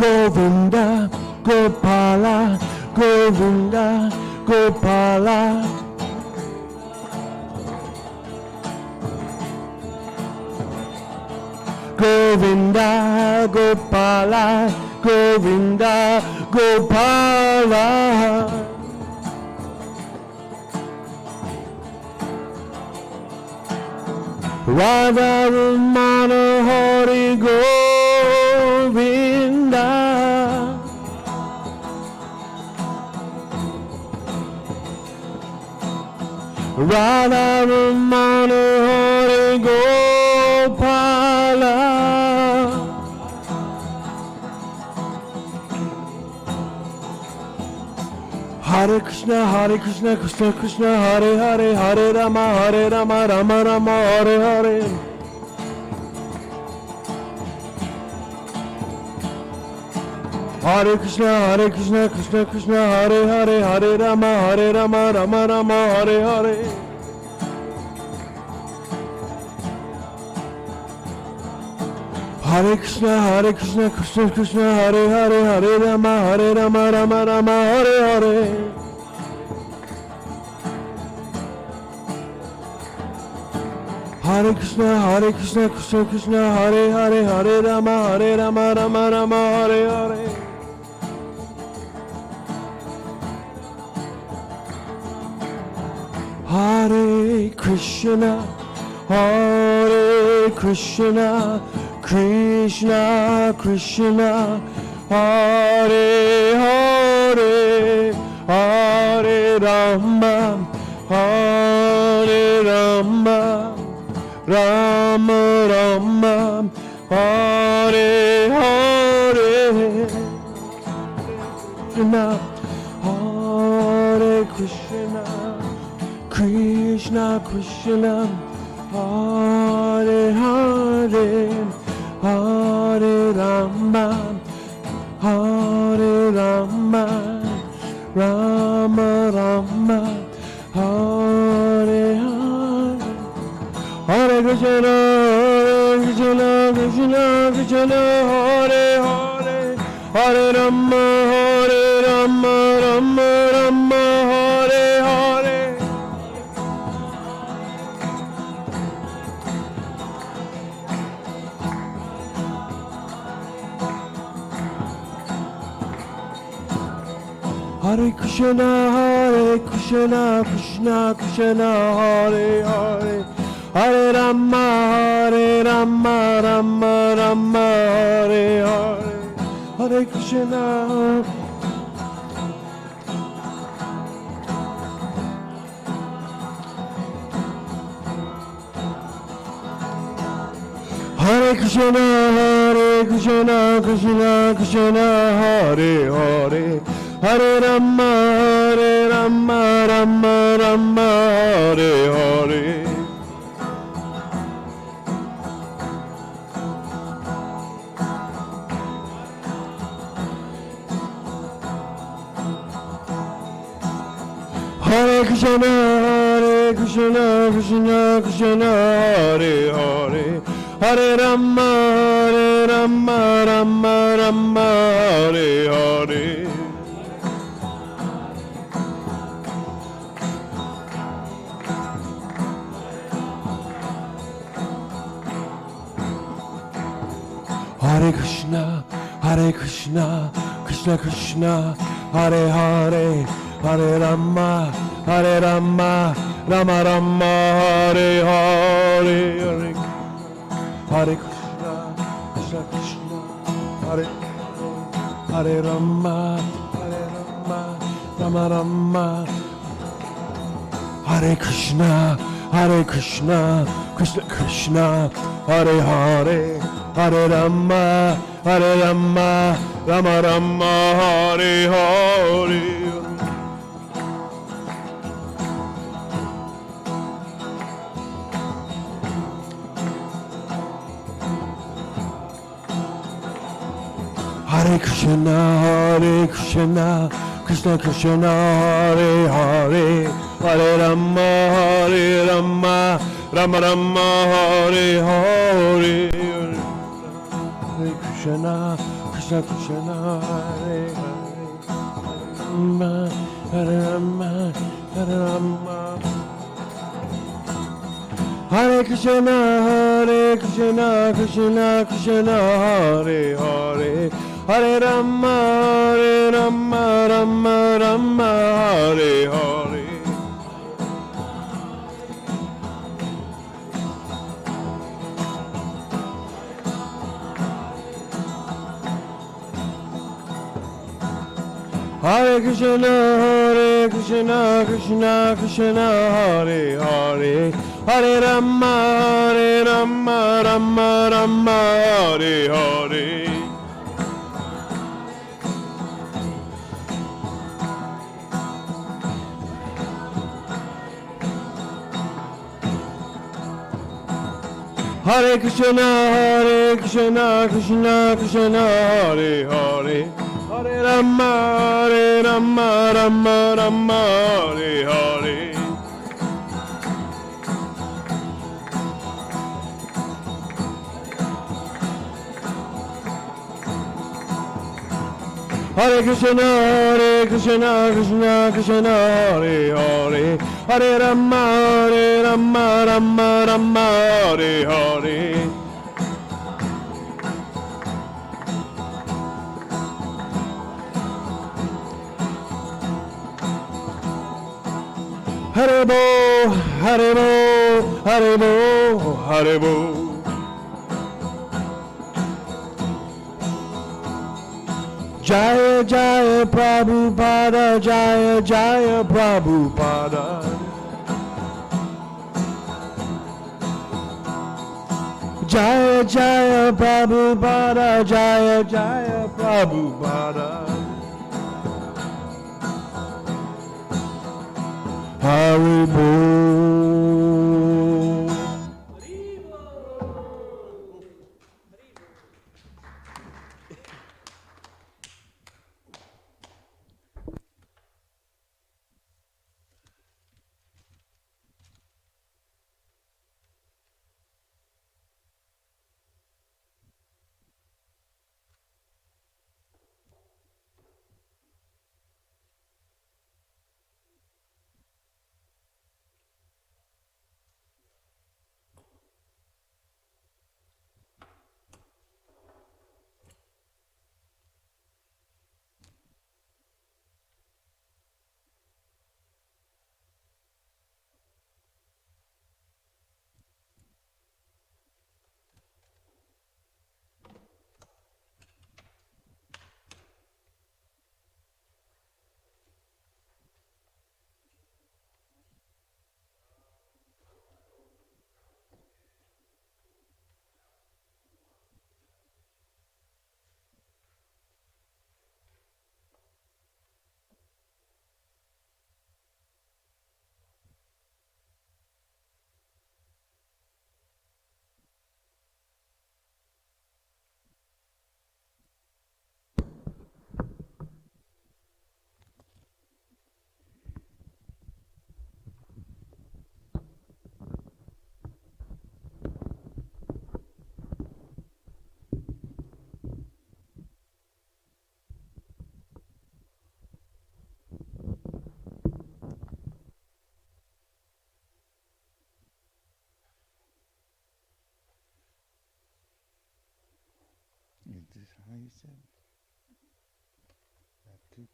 Govinda, Gopala, Govinda, Gopala. Govinda, Gopala, Govinda, Gopala. Radha Ramana Hari Govinda. Radha Ramana Hari Gopala. Hare Krishna, Krishna Krishna, Hare Hare, Hare Rama, Rama Rama, Hare Hare. Hare Krishna, Krishna Krishna, Hare Hare, Hare Rama, Rama Rama, Hare Hare. Hare Krishna, Krishna Krishna, Hare Hare, Hare Rama, Rama Rama, Hare Hare. Hare Krishna, Krishna, Hare Hare, Hare Rama, Rama Rama, Hare Hare. Hare Krishna, Krishna Krishna, Hare Hare, Hare Rama, Rama Rama, Hare Hare. Hare Krishna, Krishna Krishna, Hare Hare, Hare Rama, Rama Rama, Hare Hare. Hare Krishna, Krishna Krishna, Hare Hare, Hare Rama, Rama Rama, Hare Hare. Hare Krishna, Krishna Krishna, Hare Hare, Hare Rama, Rama Rama, Hare Hare. Hare Krishna. Hare Krishna, Krishna Krishna, Hare Hare, Hare Rama, Rama Hare Hare. Hare Krishna, Krishna Krishna, Hare Hare, Hare Rama, Rama Hare Hare. Hare Krishna, Krishna Krishna, Hare Hare, Hare Rama, Rama Hare Hare. Hare Krishna, Krishna, Hare Rama, Rama. Hare Krishna, Krishna, Hare Hare, Hare Rama, Rama Hare Hare. Hare Krishna, Krishna Krishna, Hare Hare, Hare Rama, Rama Hare Hare. Hare Krishna, Krishna Krishna Hare Rama Hare Rama Hare Rama Hare Krishna Krishna Krishna Hare Hare Hare Rama Rama Rama Hare Hare Hare Krishna Krishna Krishna Hare Hare Hare Rama Rama Rama Hare Hare Hare Krishna Krishna Krishna Hare Hare Hare Rama Rama Hare Hare Hare Krishna Krishna Krishna Hare Hare Hare Rama Rama Hare Hare Hare Bo, Hare Bo, Hare Bo, Hare Bo. Jaya Jaya Prabhupada, Jaya Jaya Prabhupada. Jaya Jaya Prabhupada, Jaya Jaya Prabhupada. Haribo. Is this how you said? That too?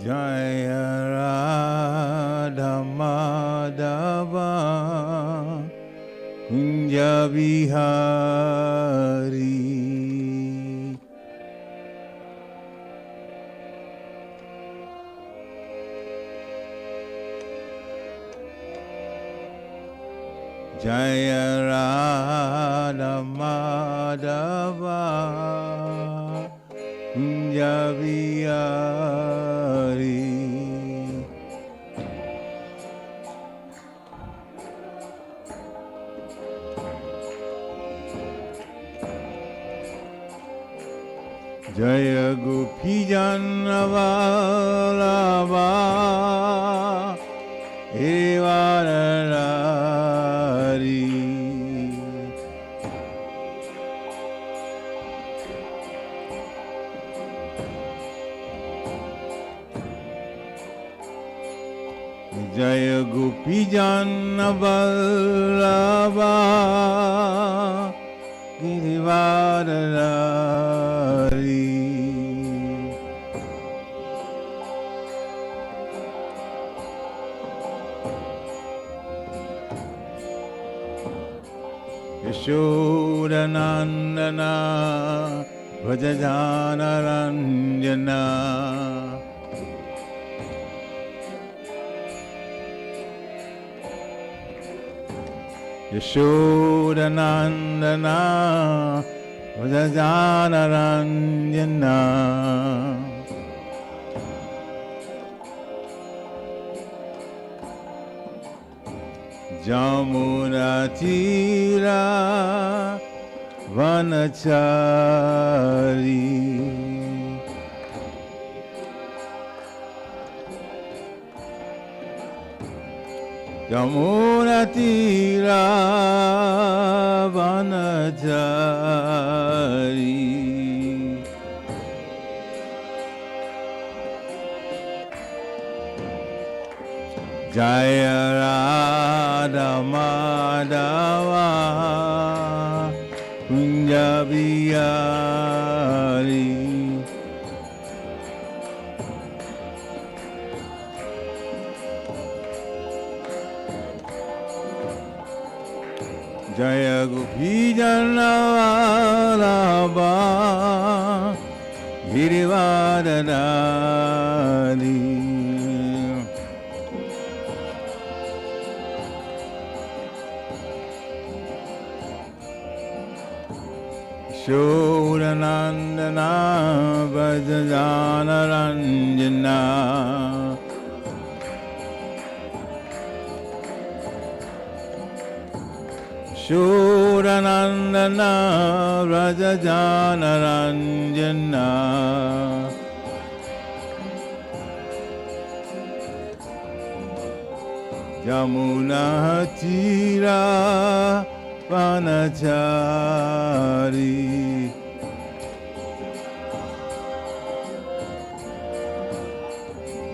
Jaya Radha Madhava Kunja Vihari. Jaya Radha Madhava Kunja Vihari. Jaya Gopijanavalava Evarari. Jaya Gopijanavalava Girivaradari. Yashodanandana Vrajajanaranjana. Yashodanandana Vrajajanaranjana. Jamuna Tira Vanachari. Jamuna Tira Vanachari. Jaya Radha Madhava Kunja Vihari. Jaya Gopijanavalava Girivaradari. Shodanandana Vrajajanaranjana. Shodanandana Vrajajanaranjana. Jamuna Tira Vanachari.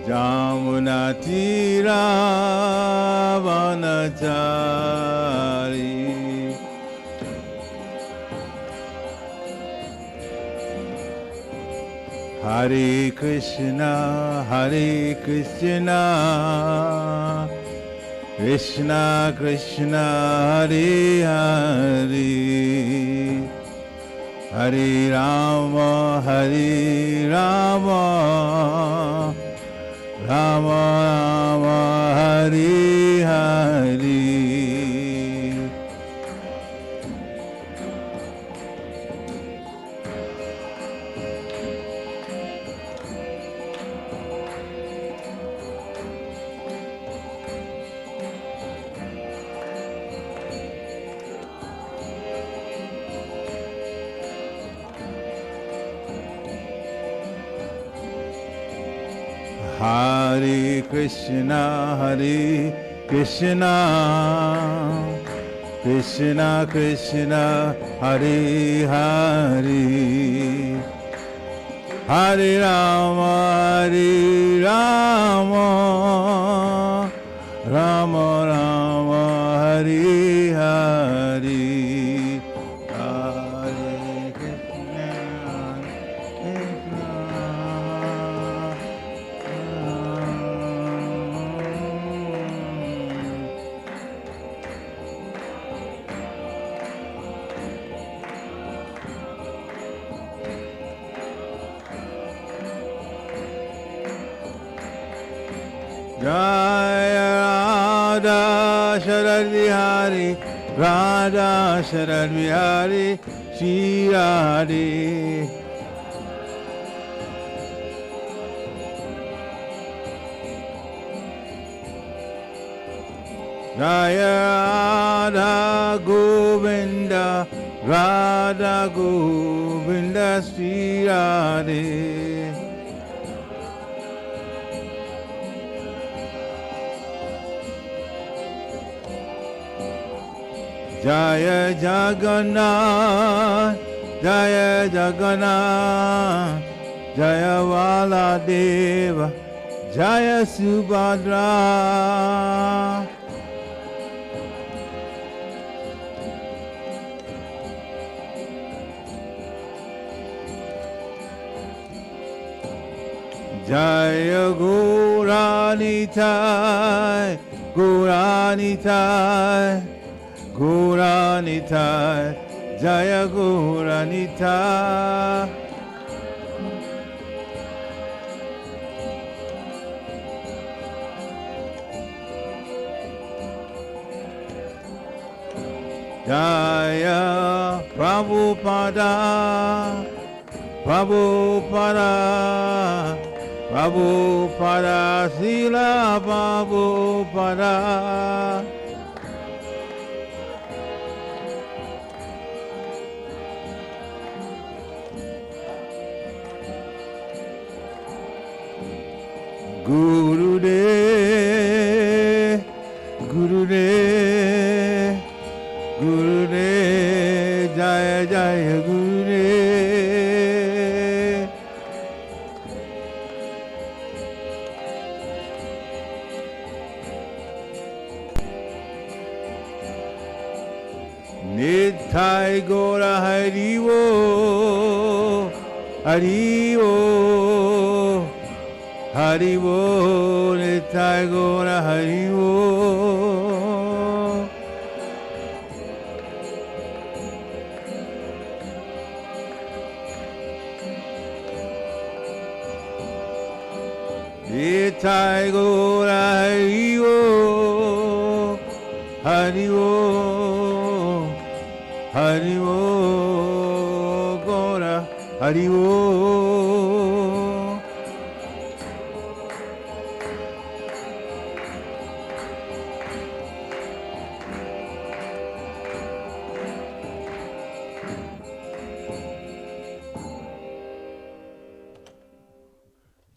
Jamuna Tira Vanachari. Hare Krishna, Hare Krishna, Krishna Krishna, Hare Hare, Hare Rama, Hare Rama, Rama Rama, Hare Hare. Hare Krishna, Hare Krishna, Krishna Krishna, Hare Hare, Hare Rama, Hare Rama, Rama Rama, Hare Hare. Radha Sharad Vihari, Radha Sharad Vihari, Shri Radhe. Jaya Radha Govinda, Radha Govinda, Shri Radhe. Jaya Jagannath, Jaya Jagannath, Jaya Valadeva, Jaya Subhadra. Jaya Gauranitai, Gauranitai, Gauranitai, Jaya Gauranitai. Jaya Prabhupada, Prabhupada, Prabhupada, Srila Prabhupada. Gurudev, Gurudev, Gurudev, Jaya Jaya Gurudev. Nithai Gora Harivo, Harivo, Harivo, Nithai Gora Harivo. Nithai Gora Harivo, Harivo, Harivo, Gora Harivo.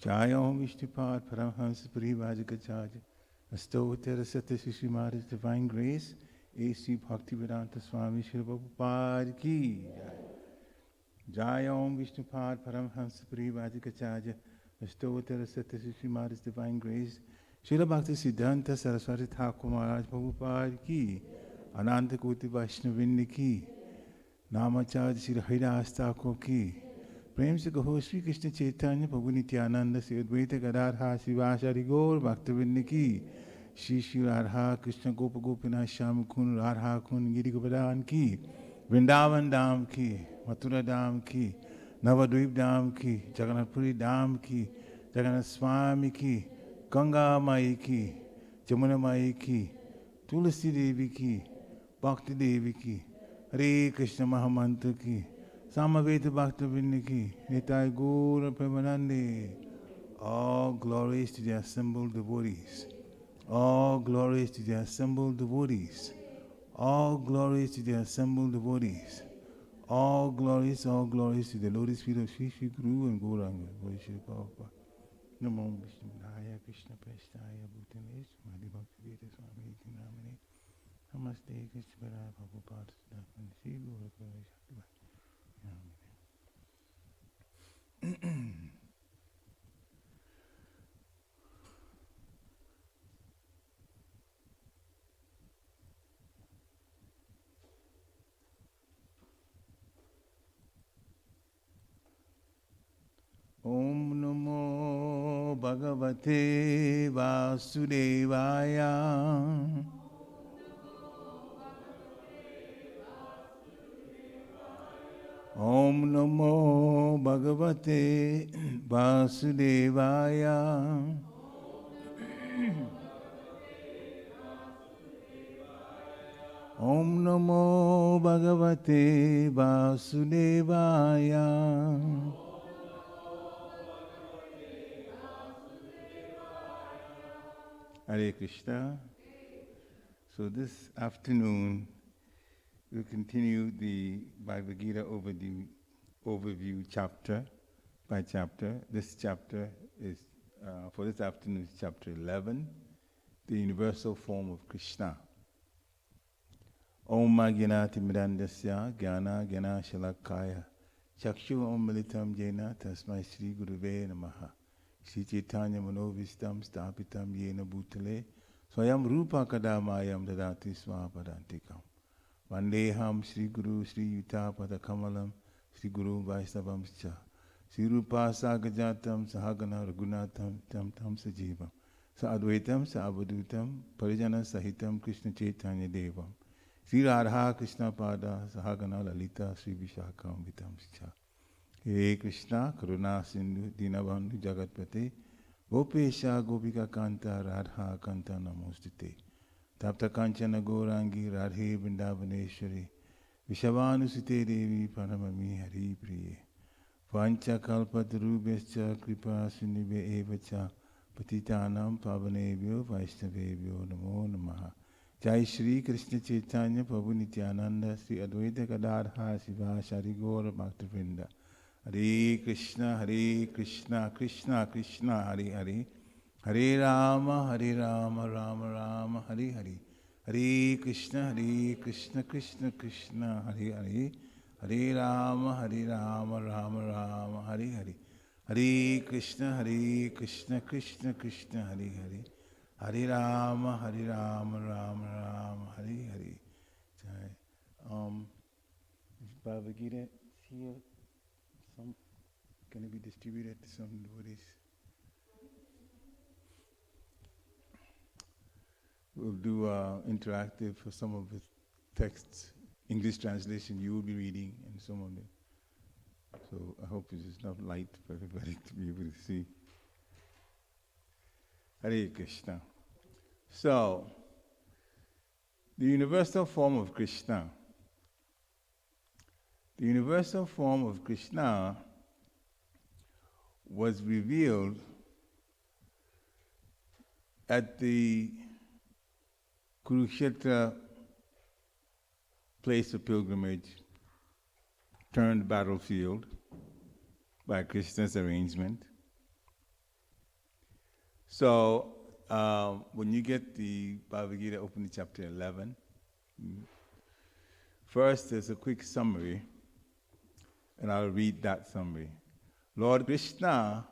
Jaya Om Vishnupad Paramhamsa Parivajikacharya Astottara Satya Shri Maharaj Divine Grace A.C. Bhaktivedanta Swami Shri Prabhupada Ki Jaya Om Vishnupad Paramhamsa Parivajikacharya Astottara Satya Shri Maharaj Divine Grace Srila Bhakti Siddhanta Saraswati Thakur Maharaj Prabhupada Ki Ananta Koti Vaishnavindi Ki Namacharya Shri Haridas Thakur Ki प्रेम से कहो श्री कृष्ण चैतन्य प्रभु नित्यानंद से अद्वैत गदाधर शिवाचार्य गौर भक्तवृंद की श्री श्री राधा कृष्ण गोप गोपीनाथ श्याम कुंड राधा कुंड गिरि गोवर्धन की वृंदावन धाम की मथुरा धाम की नवद्वीप धाम की जगन्नाथपुरी धाम की जगन्नाथ स्वामी की गंगा माई की जमुना माई की तुलसी देवी की भक्ति देवी की हरे कृष्ण महामंत्र की Samaveta Bhaktivinoda ki, Nitai Gaura Premanande. All glories to the assembled devotees. All glories to the assembled devotees. All glories to the assembled devotees. All glories to the lotus feet of Shri Shri Guru and Gauranga. Shri Prabhupada. Namo Vishnu Haya Krishna Prasthaya Bhutane Swami Bhaktivinoda Swami Namane. Namaste Krishna Prabhupada Shri Guru Prasthaya. Om Namo Bhagavate Vasudevaya. Om Namo Bhagavate Vasudevaya. Om Namo Bhagavate Vasudevaya. Hare Krishna. So this afternoon, we'll continue the Bhagavad Gita overview chapter by chapter. This chapter is, for this afternoon, is chapter 11, the universal form of Krishna. Om Gyanati Mirandasya Gyana Gyana Shalakaya Chakshu Om Militam Jena Tasmai Sri Guruve Namaha Sri Chaitanya Manovistam Stapitam Yena Bhutale Swayam Rupa Kadamayam Dadati Swapadantikam Vandeham Sri Guru Sri Yuta Padakamalam Sri Guru Vaisnavamscha Sri Rupa Sagajatam Sahagana Ragunatam Tam Tam Sajivam Sa Advaitam Sa Avadutam Parijana Sahitam Krishna Chaitanya Devam Sri Radha Krishna Pada Sahagana Lalita Sri Vishakam Vitamscha He Krishna Karuna Sindhu Dinabandhu Jagatpate Gopesha Gopika Kanta Radha Kanta Namostite Tapta Kanchana Gourangi Radhe Vrindavaneshwari Vishavanusite Devi Paramami Hari Priye Vancha Kalpatarubhescha Kripa Sunibe Evacha Patitanam Pavanebhyo Vaishnavebhyo Namo Namaha Jai Shri Krishna Chaitanya Prabhu Nityananda Sri Advaita Gadadha Siva Shari Gaura Bhaktavrinda Hare Krishna Krishna Krishna Hare Hare Hare Rama Rama Rama Hare Hare Hare Krishna Krishna Krishna Hare Hare Hare Rama Rama Rama Hare Hare Hare Krishna Krishna Krishna Hare Hare Hare Rama Rama Rama Hare Hare. Bhagavad Gita is here. Can it be distributed to some devotees? We'll do interactive for some of the texts. English translation you will be reading and some of them. So I hope this is enough light for everybody to be able to see. Hare Krishna. So, the universal form of Krishna. The universal form of Krishna was revealed at the Kurukshetra place of pilgrimage turned battlefield by Krishna's arrangement. So, when you get the Bhagavad Gita, open to chapter 11. First, there's a quick summary, and I'll read that summary. Lord Krishna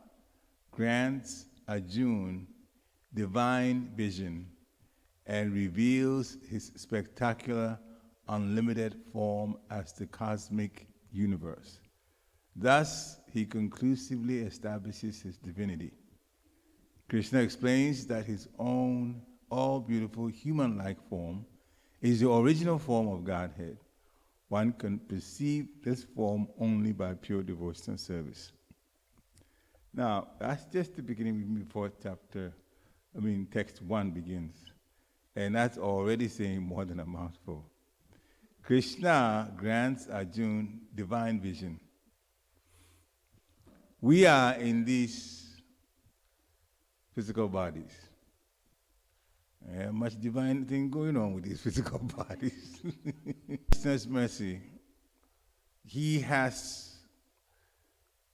grants Arjuna divine vision and reveals his spectacular, unlimited form as the cosmic universe. Thus, he conclusively establishes his divinity. Krishna explains that his own all-beautiful human-like form is the original form of Godhead. One can perceive this form only by pure devotional service. Now, that's just the beginning before text 1 begins. And that's already saying more than a mouthful. Krishna grants Arjuna divine vision. We are in these physical bodies. Much divine thing going on with these physical bodies. Krishna's mercy, he has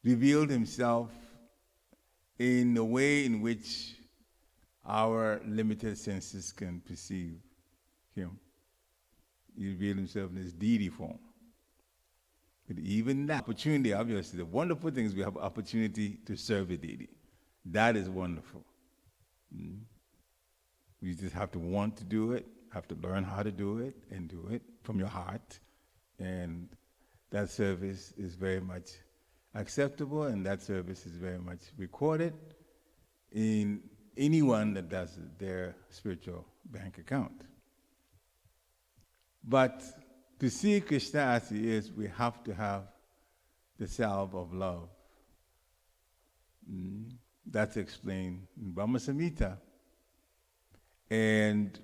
revealed himself in the way in which our limited senses can perceive him. He revealed himself in his deity form. But even that opportunity, obviously, the wonderful thing is we have opportunity to serve a deity. That is wonderful. You just have to want to do it, have to learn how to do it, and do it from your heart. And that service is very much acceptable, and that service is very much recorded in anyone that does their spiritual bank account. But to see Krishna as he is, we have to have the salve of love. That's explained in Brahma Samhita. And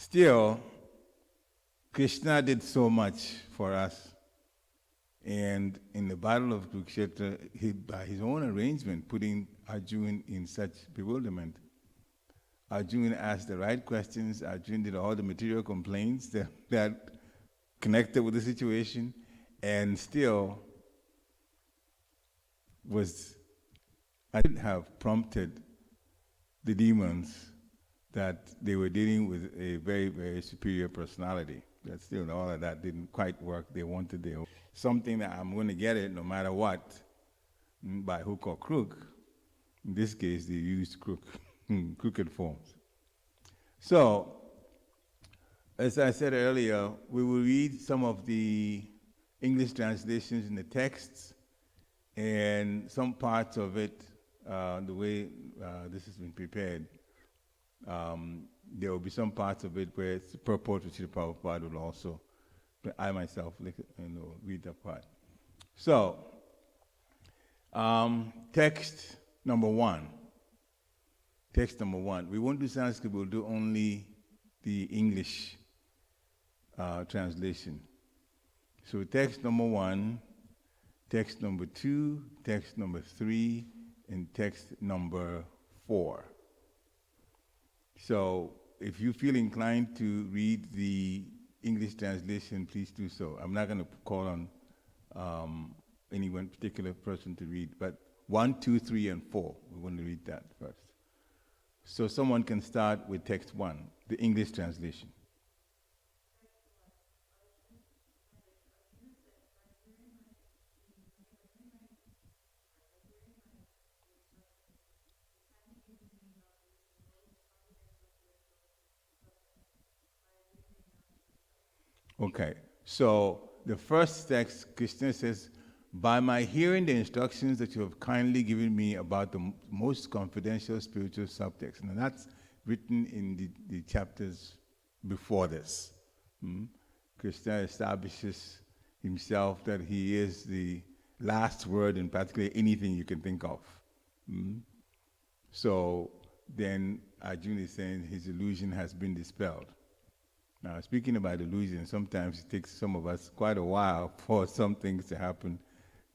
still, Krishna did so much for us. And in the Battle of Kurukshetra, by his own arrangement, putting Arjuna in such bewilderment. Arjuna asked the right questions. Arjuna did all the material complaints that connected with the situation, and still I didn't have prompted the demons that they were dealing with a very, very superior personality. That still all of that didn't quite work. They wanted something that I'm going to get it no matter what, by hook or crook. In this case, they used crooked forms. So, as I said earlier, we will read some of the English translations in the texts, and some parts of it, the way this has been prepared, there will be some parts of it where it's the purport which the Prabhupada will also, but I myself read that part. So, text number one. Text number one. We won't do Sanskrit, we'll do only the English translation. So text number one, text number two, text number three, and text number 4. So if you feel inclined to read the English translation, please do so. I'm not going to call on any one particular person to read, but 1, 2, 3, and 4. We want to read that first. So someone can start with text 1, the English translation. Okay, so the first text, Krishna says, "By my hearing the instructions that you have kindly given me about the most confidential spiritual subtext." And that's written in the chapters before this. Krishna establishes himself that he is the last word in practically anything you can think of. So then Arjuna is saying his illusion has been dispelled. Now, speaking about illusion, sometimes it takes some of us quite a while for some things to happen.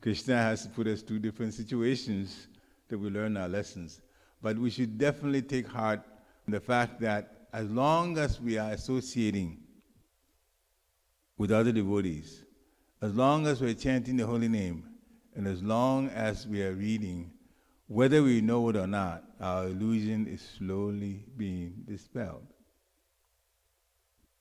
Krishna has to put us through different situations that we learn our lessons. But we should definitely take heart in the fact that as long as we are associating with other devotees, as long as we're chanting the holy name, and as long as we are reading, whether we know it or not, our illusion is slowly being dispelled.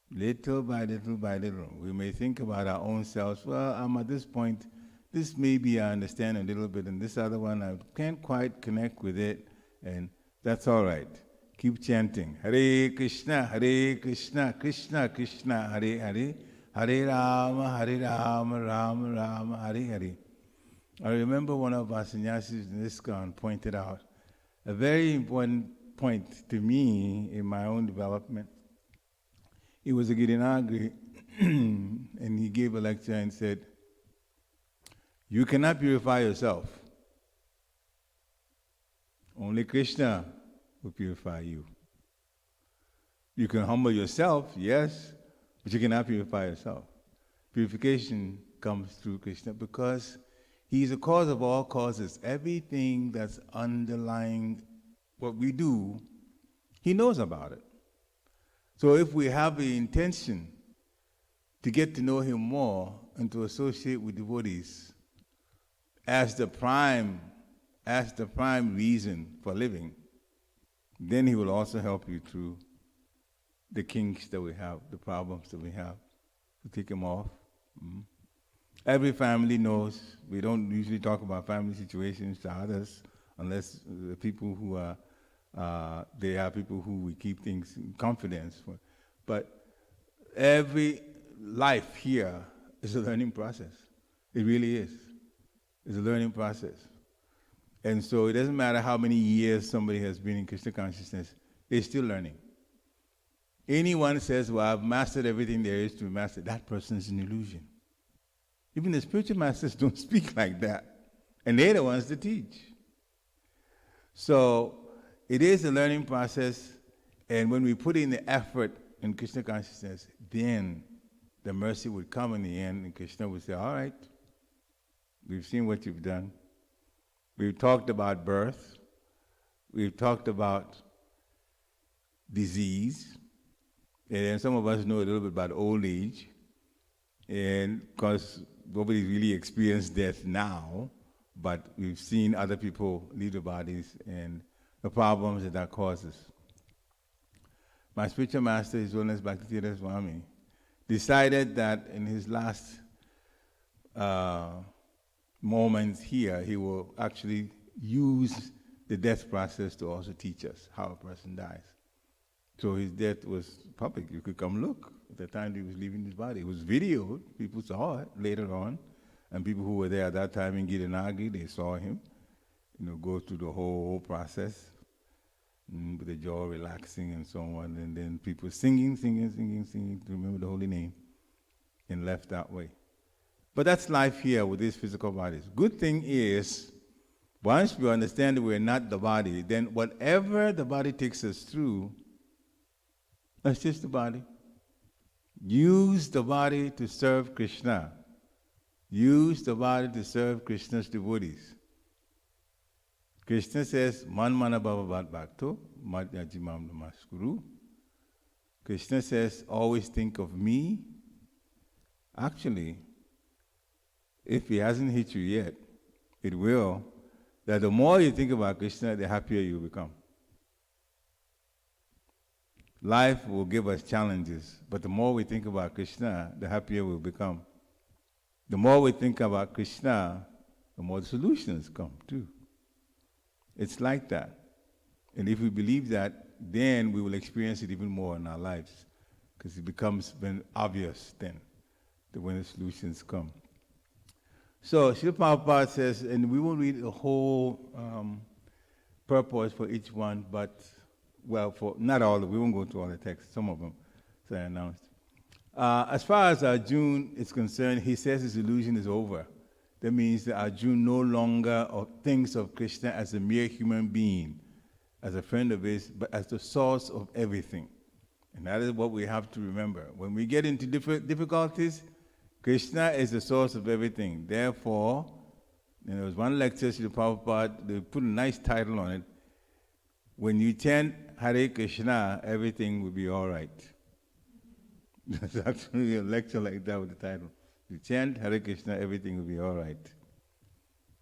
Little by little by little. We may think about our own selves, well, I'm at this point, this maybe I understand a little bit, and this other one I can't quite connect with it, and that's all right. Keep chanting. Hare Krishna, Krishna Krishna, Hare Hare, Hare Rama, Rama Rama, Hare Hare. I remember one of our sannyasis in ISKCON pointed out a very important point to me in my own development. He was a Girinagri, and he gave a lecture and said, "You cannot purify yourself. Only Krishna will purify you. You can humble yourself, yes, but you cannot purify yourself. Purification comes through Krishna because he is the cause of all causes. Everything that's underlying what we do, he knows about it. So if we have the intention to get to know him more and to associate with devotees as the prime reason for living, then he will also help you through the kinks that we have, the problems that we have, to take them off. Every family knows. We don't usually talk about family situations to others unless the people who are they are people who we keep things in confidence for. But every life here is a learning process. It really is. It's a learning process. And so it doesn't matter how many years somebody has been in Krishna consciousness, they're still learning. Anyone says, well, I've mastered everything there is to master, that person is an illusion. Even the spiritual masters don't speak like that. And they're the ones that teach. So it is a learning process, and when we put in the effort in Krishna consciousness, then the mercy would come in the end, and Krishna would say, all right, we've seen what you've done. We've talked about birth. We've talked about disease. And then some of us know a little bit about old age. And because nobody's really experienced death now, but we've seen other people leave the bodies and the problems that causes. My spiritual master, His Holiness Bhaktivedanta Swami, decided that in his last moments here, he will actually use the death process to also teach us how a person dies. So his death was public. You could come look at the time he was leaving his body. It was videoed. People saw it later on. And people who were there at that time in Gitanagi, they saw him, go through the whole process with the jaw relaxing and so on. And then people singing to remember the holy name and left that way. But that's life here with these physical bodies. Good thing is, once we understand that we're not the body, then whatever the body takes us through, that's just the body. Use the body to serve Krishna. Use the body to serve Krishna's devotees. Krishna says, Man mana bhava bhat bhakto, mat yajimam namaskuru. Krishna says, always think of me. Actually, if he hasn't hit you yet, it will, that the more you think about Krishna, the happier you become. Life will give us challenges, but the more we think about Krishna, the happier we'll become. The more we think about Krishna, the more the solutions come too. It's like that. And if we believe that, then we will experience it even more in our lives, because it becomes obvious then that when the solutions come. So Srila Prabhupada says, and we won't read the whole purpose for each one, but, well, for not all of them, we won't go through all the texts, some of them, so I announced. As far as Arjuna is concerned, he says his illusion is over. That means that Arjuna no longer thinks of Krishna as a mere human being, as a friend of his, but as the source of everything. And that is what we have to remember. When we get into difficulties, Krishna is the source of everything. Therefore, there was one lecture, Srila Prabhupada, they put a nice title on it. When you chant Hare Krishna, everything will be all right. There's actually a lecture like that with the title. You chant Hare Krishna, everything will be all right.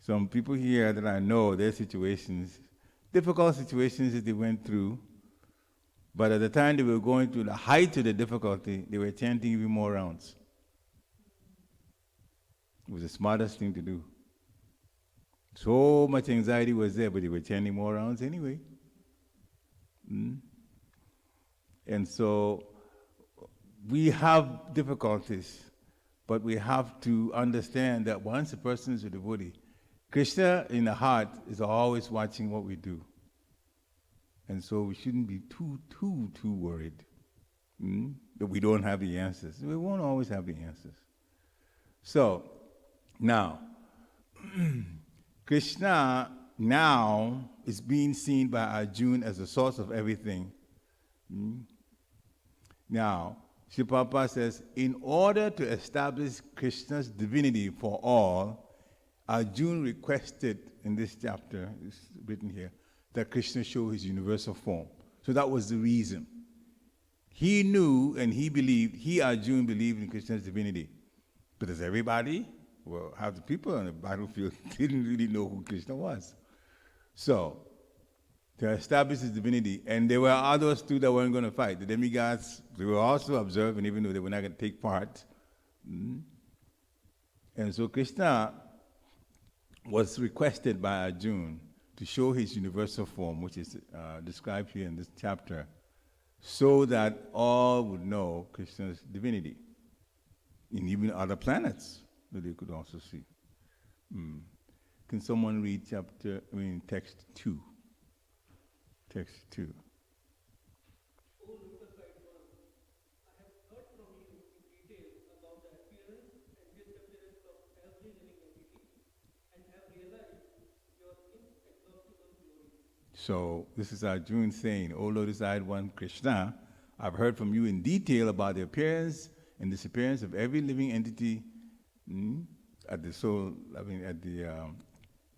Some people here that I know, their situations, difficult situations that they went through, but at the time they were going through the height of the difficulty, they were chanting even more rounds. It was the smartest thing to do. So much anxiety was there, but they were chanting more rounds anyway. And so we have difficulties, but we have to understand that once a person is a devotee, Krishna in the heart is always watching what we do. And so we shouldn't be too worried that we don't have the answers. We won't always have the answers. So, now, Krishna now is being seen by Arjuna as the source of everything. Now, Srila Prabhupada says, in order to establish Krishna's divinity for all, Arjuna requested in this chapter, it's written here, that Krishna show his universal form. So that was the reason. He knew and he believed, Arjuna believed in Krishna's divinity. But does everybody, well, half the people on the battlefield didn't really know who Krishna was. So, to establish his divinity, and there were others too that weren't going to fight. The demigods, they were also observing, even though they were not going to take part. And so Krishna was requested by Arjuna to show his universal form, which is described here in this chapter, so that all would know Krishna's divinity, and even other planets that they could also see. Can someone read text 2? Text 2. O Lucasified One, I have heard from you in detail about the appearance and disappearance of every living entity and have realized your inexhaustible glory. So this is Arjuna saying, O Lord-desired one Krishna, I've heard from you in detail about the appearance and disappearance of every living entity at the soul. I mean, at the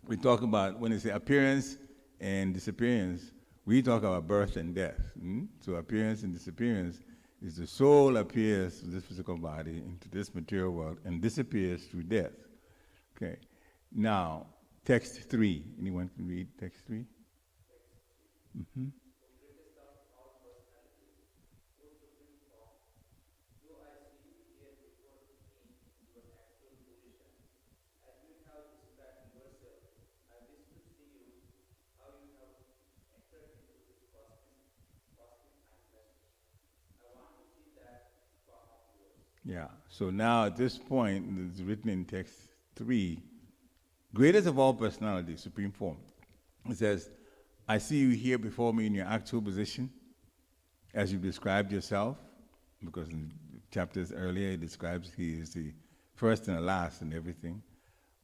we talk about when they say appearance and disappearance. We talk about birth and death. So appearance and disappearance is the soul appears through this physical body into this material world and disappears through death. Okay. Now, text 3. Anyone can read text 3? Mm-hmm. Yeah, so now at this point, it's written in text 3, greatest of all personalities, supreme form. It says, I see you here before me in your actual position, as you described yourself, because in chapters earlier it describes he is the first and the last and everything.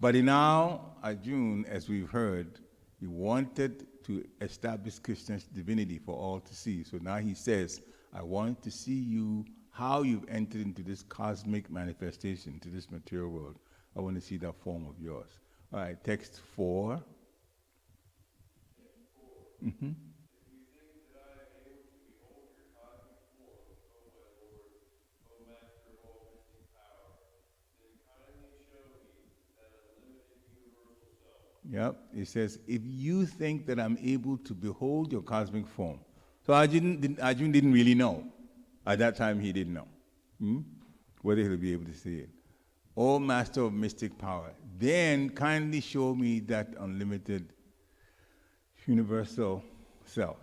But now, Arjuna, as we've heard, he wanted to establish Krishna's divinity for all to see. So now he says, I want to see you, how you've entered into this cosmic manifestation, to this material world. I want to see that form of yours. All right, text 4. Mm-hmm. Yep, it says, if you think that I'm able to behold your cosmic form. So Arjuna didn't really know. At that time, he didn't know whether he'll be able to see it. O Master of mystic power, then kindly show me that unlimited universal self.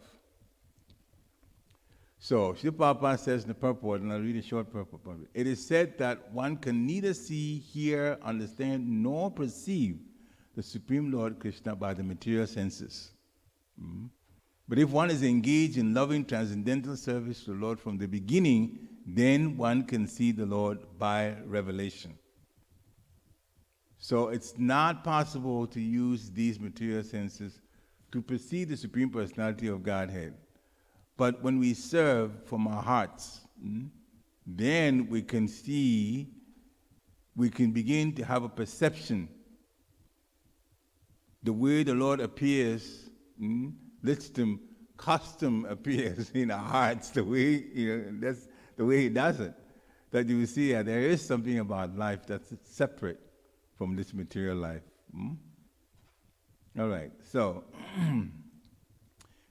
So, Srila Prabhupada says in the purport, and I'll read a short purport. It is said that one can neither see, hear, understand, nor perceive the Supreme Lord Krishna by the material senses. But if one is engaged in loving transcendental service to the Lord from the beginning, then one can see the Lord by revelation. So it's not possible to use these material senses to perceive the Supreme Personality of Godhead. But when we serve from our hearts, then we can see, we can begin to have a perception. The way the Lord appears, custom appears in our hearts, the way, that's the way he does it. That you will see that there is something about life that's separate from this material life. All right, so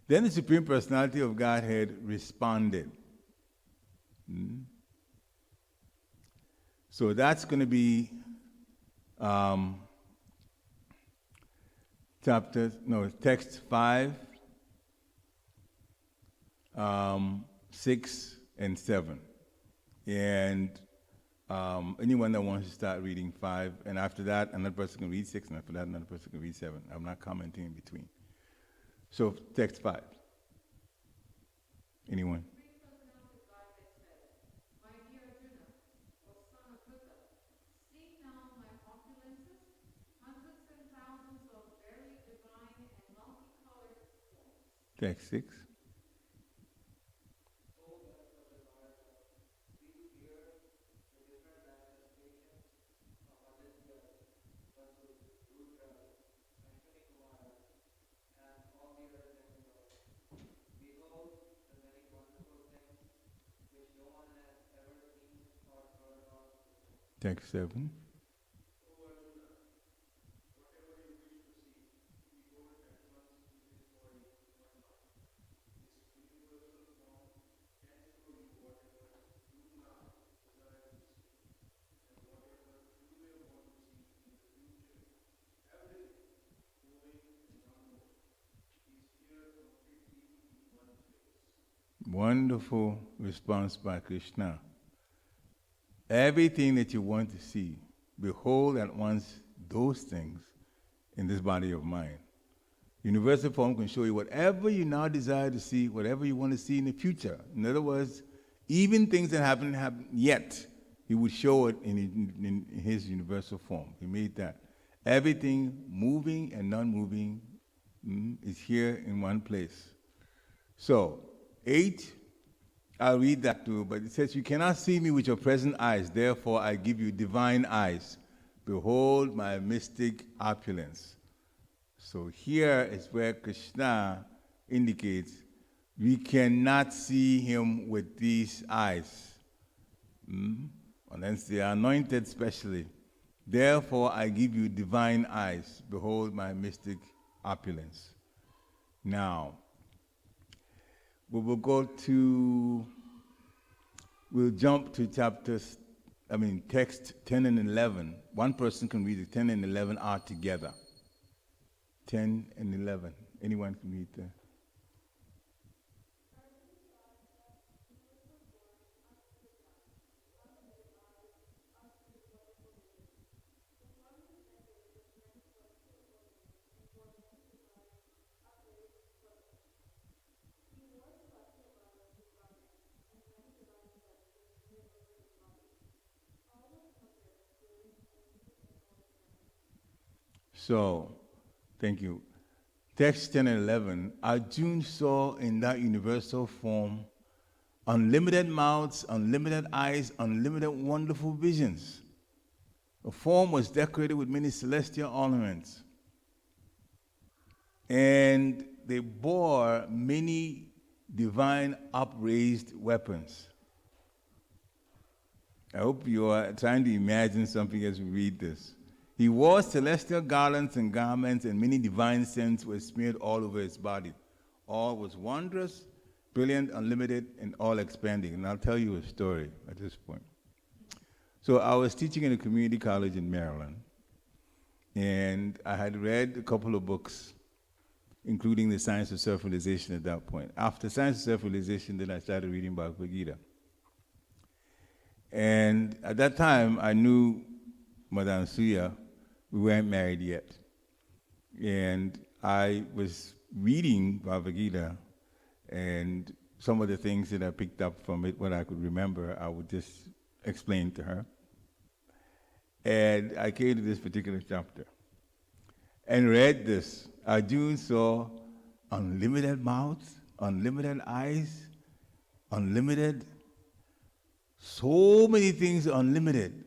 then the Supreme Personality of Godhead responded. So that's going to be text 5, 6, and 7. And anyone that wants to start reading 5, and after that, another person can read 6, and after that, another person can read 7. I'm not commenting in between. So, text 5. Anyone? Text 6. Text 7. Wonderful response by Krishna. Everything that you want to see, behold at once those things in this body of mine. Universal form can show you whatever you now desire to see, whatever you want to see in the future. In other words, even things that haven't happened yet, he would show it in his universal form. He made that. Everything moving and non-moving is here in one place. So, 8, I'll read that too, but it says, you cannot see me with your present eyes, therefore I give you divine eyes. Behold my mystic opulence. So here is where Krishna indicates we cannot see him with these eyes. Unless they are anointed specially. Therefore I give you divine eyes. Behold my mystic opulence. Now, we will we'll jump to text 10 and 11. One person can read it. 10 and 11 are together. 10 and 11. Anyone can read that? So, thank you. Text 10 and 11, Arjuna saw in that universal form unlimited mouths, unlimited eyes, unlimited wonderful visions. The form was decorated with many celestial ornaments. And they bore many divine upraised weapons. I hope you are trying to imagine something as we read this. He wore celestial garlands and garments, and many divine scents were smeared all over his body. All was wondrous, brilliant, unlimited, and all expanding. And I'll tell you a story at this point. So I was teaching in a community college in Maryland, and I had read a couple of books, including The Science of Self-Realization at that point. After Science of Self-Realization, then I started reading Bhagavad Gita. And at that time, I knew Madame Suya. We weren't married yet. And I was reading Bhagavad Gita, and some of the things that I picked up from it, what I could remember, I would just explain to her. And I came to this particular chapter and read this. Arjuna saw unlimited mouths, unlimited eyes, unlimited, so many things unlimited.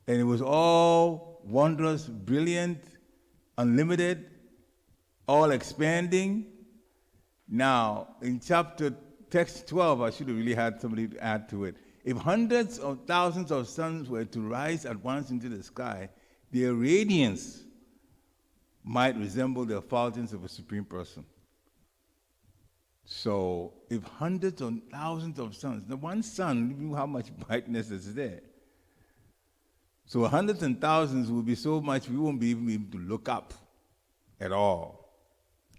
And it was all wondrous, brilliant, unlimited, all expanding. Now, in text 12, I should have really had somebody to add to it. If hundreds of thousands of suns were to rise at once into the sky, their radiance might resemble the effulgence of a supreme person. So, if hundreds of thousands of suns, the one sun, you know how much brightness is there. So hundreds and thousands will be so much we won't be even able to look up at all.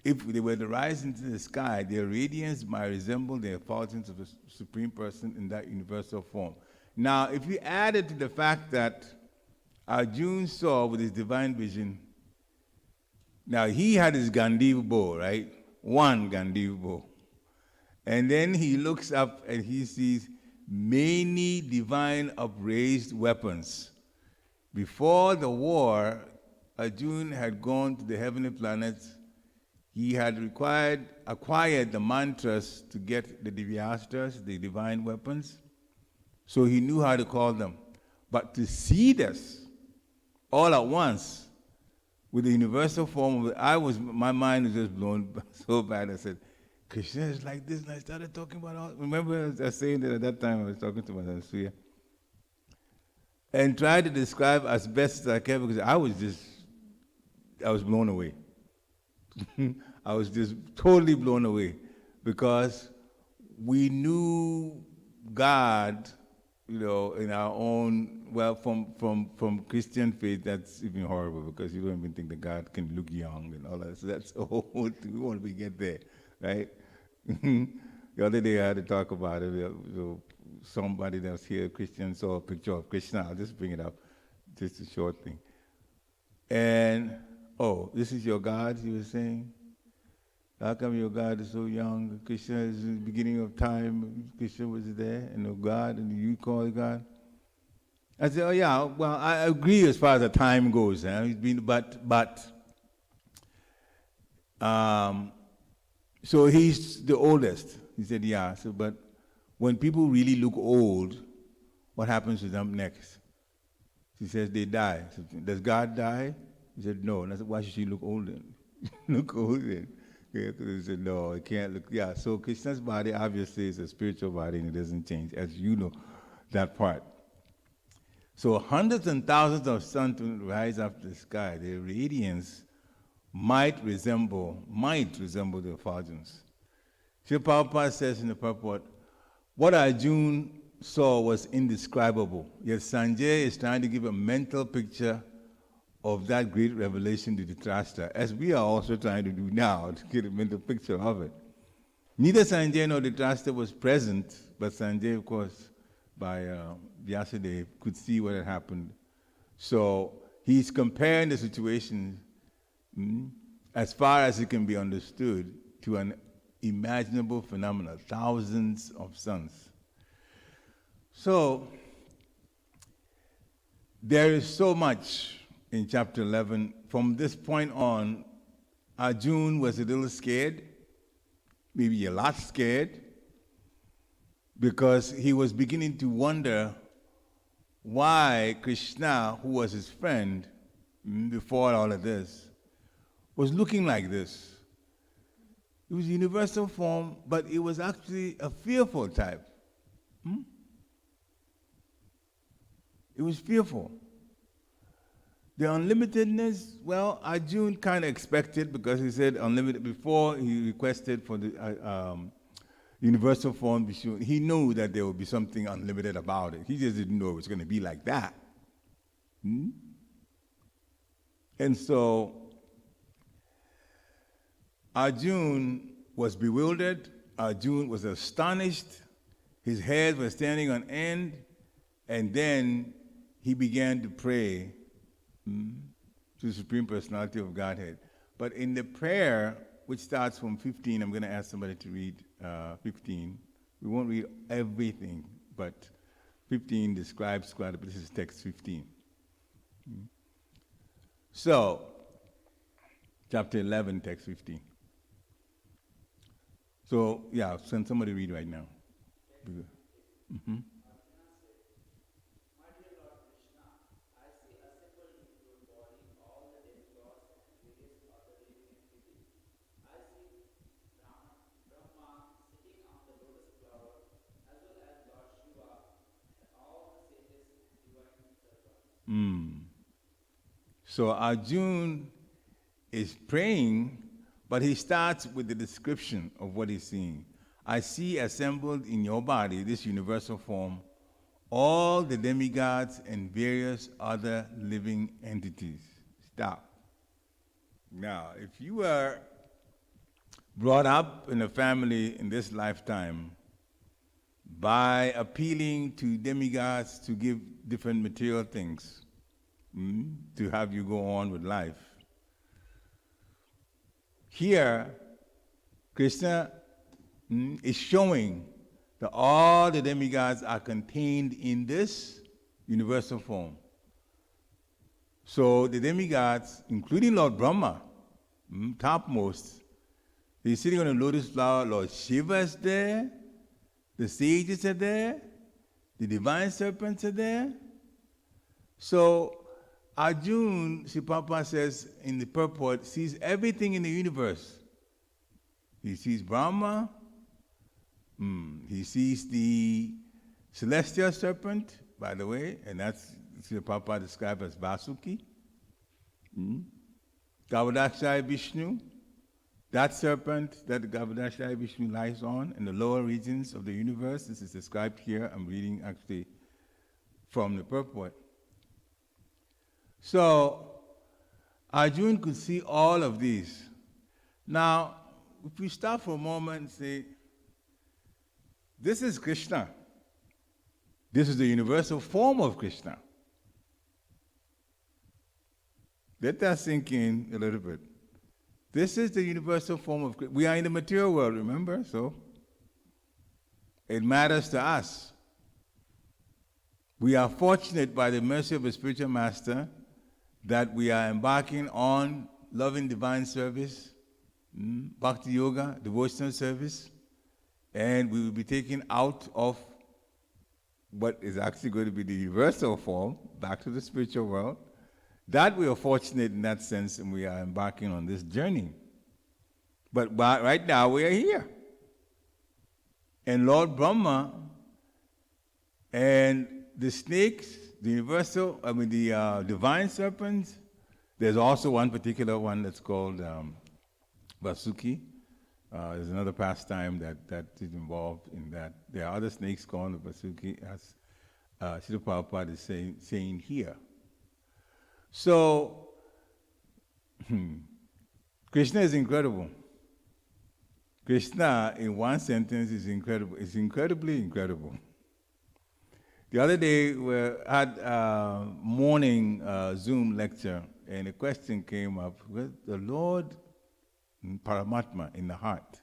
If they were to rise into the sky, their radiance might resemble the effulgence of a supreme person in that universal form. Now, if you add it to the fact that Arjuna saw with his divine vision, now he had his Gandiva bow, right? One Gandiva bow. And then he looks up and he sees many divine upraised weapons. Before the war, Arjuna had gone to the heavenly planets. He had acquired the mantras to get the divyastras, the divine weapons, so he knew how to call them. But to see this all at once with the universal form of it, my mind was just blown so bad. I said, Krishna is like this, and I started talking about all. Remember, I was saying that at that time I was talking to Madame Suya, and tried to describe as best as I can, because I was blown away. I was just totally blown away, because we knew God, in our own, from Christian faith, that's even horrible, because you don't even think that God can look young and all that. So that's a whole thing. We want to get there, right? The other day I had to talk about it. Somebody that's here, Christian, saw a picture of Krishna. I'll just bring it up, just a short thing. And, this is your God, he was saying? How come your God is so young? Krishna is in the beginning of time. Krishna was there, and God, and you call it God? I said, I agree as far as the time goes. So he's the oldest. He said, yeah. So, but when people really look old, what happens to them next? She says they die. So, does God die? He said, no. And I said, why should she look old then? Look old then. Yeah, he said, no, it can't look. Yeah, so Krishna's body obviously is a spiritual body and it doesn't change, as you know that part. So hundreds and thousands of suns will rise up the sky. Their radiance might resemble the effulgence. Srila Prabhupada says in the purport, what Arjuna saw was indescribable. Yet Sanjay is trying to give a mental picture of that great revelation to Dhritarashtra, as we are also trying to do now, to get a mental picture of it. Neither Sanjay nor Dhritarashtra was present, but Sanjay, of course, by Vyasadeva, could see what had happened. So he's comparing the situation, as far as it can be understood, to an imaginable phenomenon, thousands of suns. So there is so much in chapter 11. From this point on, Arjuna was a little scared, maybe a lot scared, because he was beginning to wonder why Krishna, who was his friend before all of this, was looking like this. It was universal form, but it was actually a fearful type. It was fearful. The unlimitedness, well, Arjuna kind of expected, because he said unlimited before he requested for the universal form. He knew that there would be something unlimited about it. He just didn't know it was going to be like that. And so Arjuna was bewildered. Arjuna was astonished. His head was standing on end. And then he began to pray to the Supreme Personality of Godhead. But in the prayer, which starts from 15, I'm going to ask somebody to read 15. We won't read everything, but 15 describes quite a bit. This is text 15. So, chapter 11, text 15. So, yeah, send somebody read right now. Mm-hmm. So Arjuna is praying, but he starts with the description of what he's seeing. I see assembled in your body, this universal form, all the demigods and various other living entities. Stop. Now, if you are brought up in a family in this lifetime by appealing to demigods to give different material things, to have you go on with life. Here, Krishna is showing that all the demigods are contained in this universal form. So the demigods, including Lord Brahma, topmost, he's sitting on a lotus flower. Lord Shiva is there, the sages are there, the divine serpents are there. So Arjuna, Srila says in the purport, sees everything in the universe. He sees Brahma, he sees the celestial serpent, by the way, and that's Srila described as Vasuki. Gavadashaya Vishnu, that serpent that Gavadashaya Vishnu lies on in the lower regions of the universe. This is described here. I'm reading actually from the purport. So Arjuna could see all of these. Now, if we stop for a moment and say, this is Krishna. This is the universal form of Krishna. Let that sink in a little bit. This is the universal form of Krishna. We are in the material world, remember? So it matters to us. We are fortunate by the mercy of a spiritual master that we are embarking on loving divine service, bhakti yoga, devotional service, and we will be taken out of what is actually going to be the universal form, back to the spiritual world. That we are fortunate in that sense, and we are embarking on this journey. But right now we are here. And Lord Brahma and the snakes, the universal, the divine serpents, there's also one particular one that's called Vasuki. There's another pastime that is involved in that. There are other snakes called Vasuki, as Srila Prabhupada is saying here. So, Krishna is incredible. Krishna, in one sentence, is incredible. It's incredibly incredible. The other day, we had a morning Zoom lecture, and a question came up with the Lord Paramatma in the heart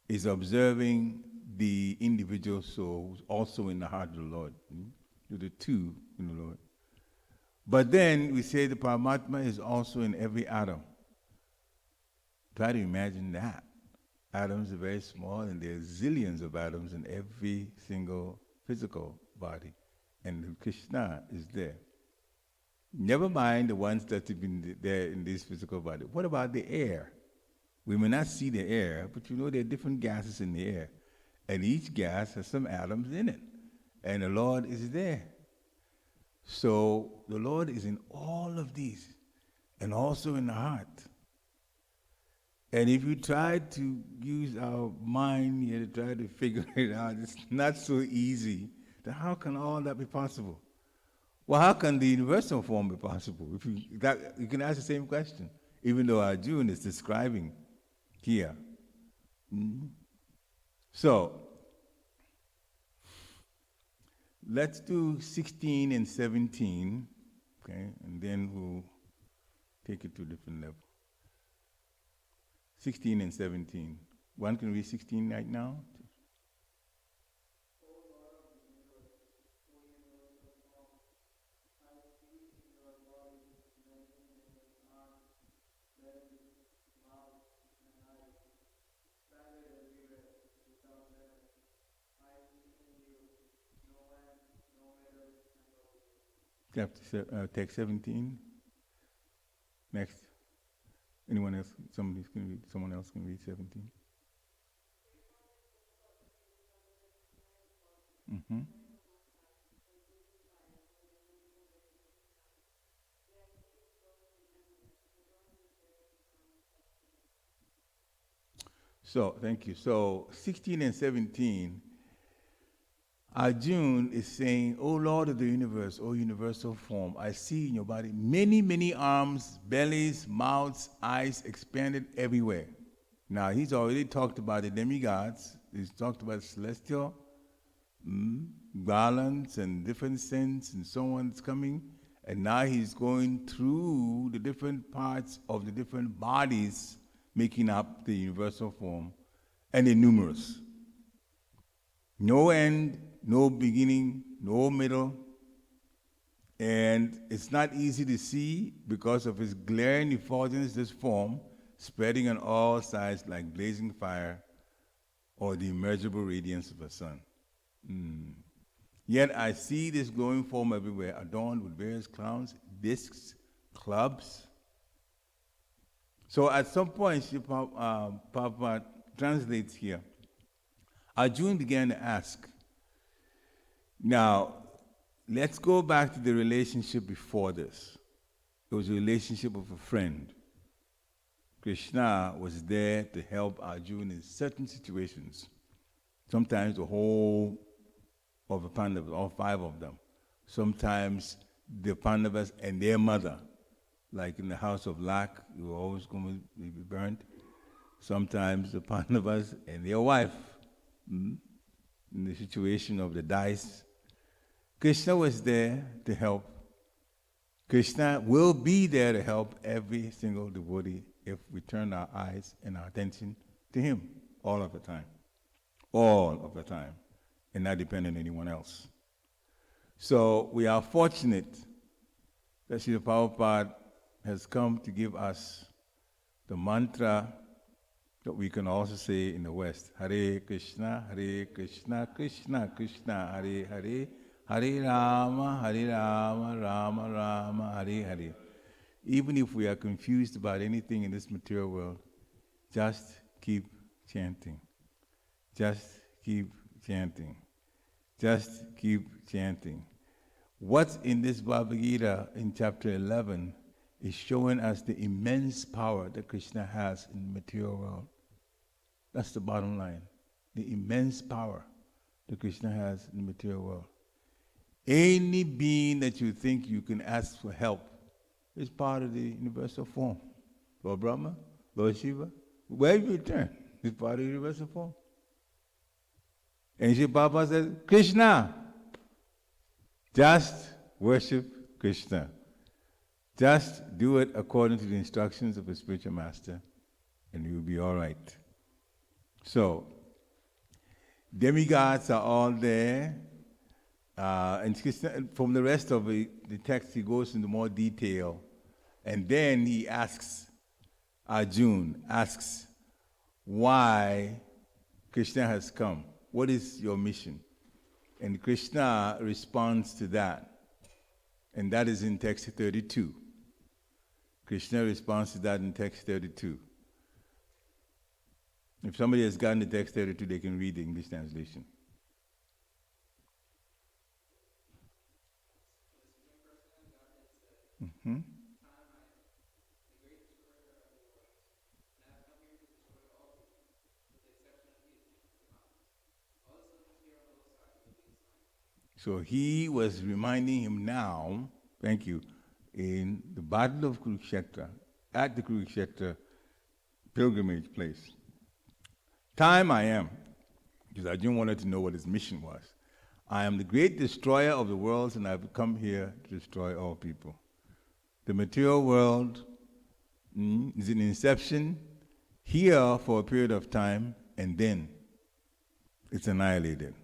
is observing the individual souls also in the heart of the Lord. The two in the Lord. But then we say the Paramatma is also in every atom. Try to imagine that. Atoms are very small, and there are zillions of atoms in every single physical body. And Krishna is there. Never mind the ones that have been there in this physical body. What about the air? We may not see the air, but you know there are different gases in the air. And each gas has some atoms in it. And the Lord is there. So the Lord is in all of these, and also in the heart. And if you try to use our mind here to try to figure it out, it's not so easy. Then how can all that be possible? Well, how can the universal form be possible? You can ask the same question, even though Arjuna is describing here. Mm-hmm. So, let's do 16 and 17, okay, and then we'll take it to a different level. 16 and 17. One can read 16 right now? Text 17. Next. Anyone else? Someone else can read 17. Mm-hmm. So, thank you. So, 16 and 17, Arjuna is saying, O Lord of the universe, O universal form, I see in your body many, many arms, bellies, mouths, eyes expanded everywhere. Now, he's already talked about the demigods. He's talked about celestial garlands and different scents and so on that's coming. And now he's going through the different parts of the different bodies making up the universal form, and they're numerous. No end, no beginning, no middle, and it's not easy to see because of his glaring effulgence, this form, spreading on all sides like blazing fire or the immeasurable radiance of the sun. Yet I see this glowing form everywhere, adorned with various crowns, discs, clubs. So at some point, Prabhupada translates here, Arjuna began to ask, now, let's go back to the relationship before this. It was a relationship of a friend. Krishna was there to help Arjuna in certain situations. Sometimes the whole of the Pandavas, all 5 of them. Sometimes the Pandavas and their mother, like in the house of Lak, who were always going to be burnt. Sometimes the Pandavas and their wife, in the situation of the dice. Krishna was there to help. Krishna will be there to help every single devotee if we turn our eyes and our attention to him all of the time. All of the time. And not depend on anyone else. So we are fortunate that Srila Prabhupada has come to give us the mantra But we can also say in the West, Hare Krishna, Krishna Krishna, Hare Hare, Hare Rama, Rama Rama, Hare Hare. Even if we are confused about anything in this material world, just keep chanting. Just keep chanting. Just keep chanting. What's in this Bhagavad Gita in chapter 11 is showing us the immense power that Krishna has in the material world. That's the bottom line. The immense power that Krishna has in the material world. Any being that you think you can ask for help is part of the universal form. Lord Brahma, Lord Shiva, wherever you turn, is part of the universal form. And Shri Prabhupada says, Krishna, just worship Krishna. Just do it according to the instructions of a spiritual master, and you'll be all right. So, demigods are all there. And Krishna, from the rest of the text, he goes into more detail. And then he asks, Arjuna asks, why Krishna has come. What is your mission? And Krishna responds to that. And that is in text 32. Krishna responds to that in text 32. If somebody has gotten the text 32, they can read the English translation. Mm-hmm. So he was reminding him now, thank you, in the Battle of Kurukshetra, at the Kurukshetra pilgrimage place. Time I am, because Arjuna wanted to know what his mission was. I am the great destroyer of the worlds, and I've come here to destroy all people. The material world is an inception, here for a period of time, and then it's annihilated.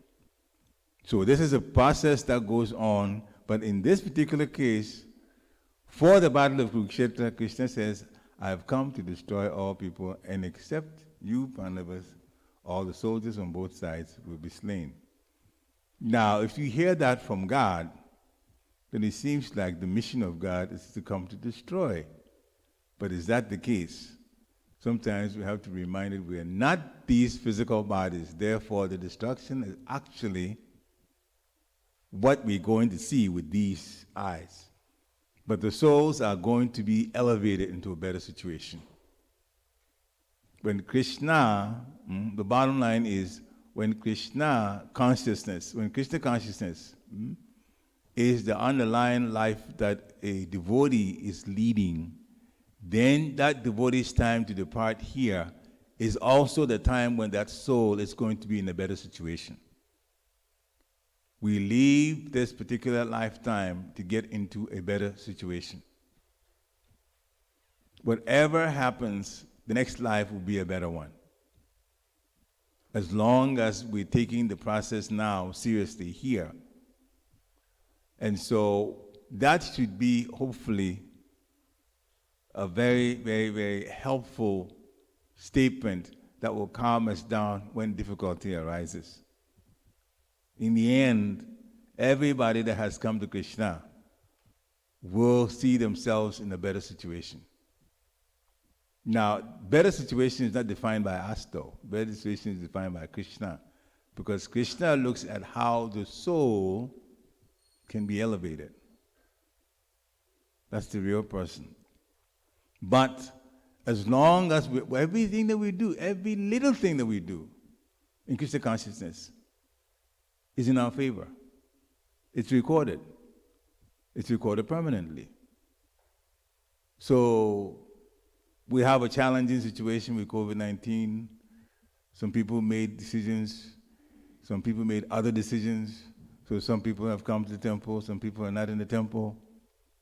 So this is a process that goes on, but in this particular case, for the Battle of Kurukshetra, Krishna says, I have come to destroy all people, and except you, Pandavas, all the soldiers on both sides will be slain. Now, if you hear that from God, then it seems like the mission of God is to come to destroy. But is that the case? Sometimes we have to be reminded we are not these physical bodies. Therefore, the destruction is actually what we're going to see with these eyes. But the souls are going to be elevated into a better situation. When Krishna, the bottom line is, when Krishna consciousness is the underlying life that a devotee is leading, then that devotee's time to depart here is also the time when that soul is going to be in a better situation. We leave this particular lifetime to get into a better situation. Whatever happens, the next life will be a better one. As long as we're taking the process now seriously here. And so that should be, hopefully, a very, very, very helpful statement that will calm us down when difficulty arises. In the end, everybody that has come to Krishna will see themselves in a better situation. Now, better situation is not defined by us, though. Better situation is defined by Krishna. Because Krishna looks at how the soul can be elevated. That's the real person. But as long as everything that we do, every little thing that we do in Krishna consciousness is in our favor. It's recorded. It's recorded permanently. So we have a challenging situation with COVID-19. Some people made decisions. Some people made other decisions. So some people have come to the temple. Some people are not in the temple.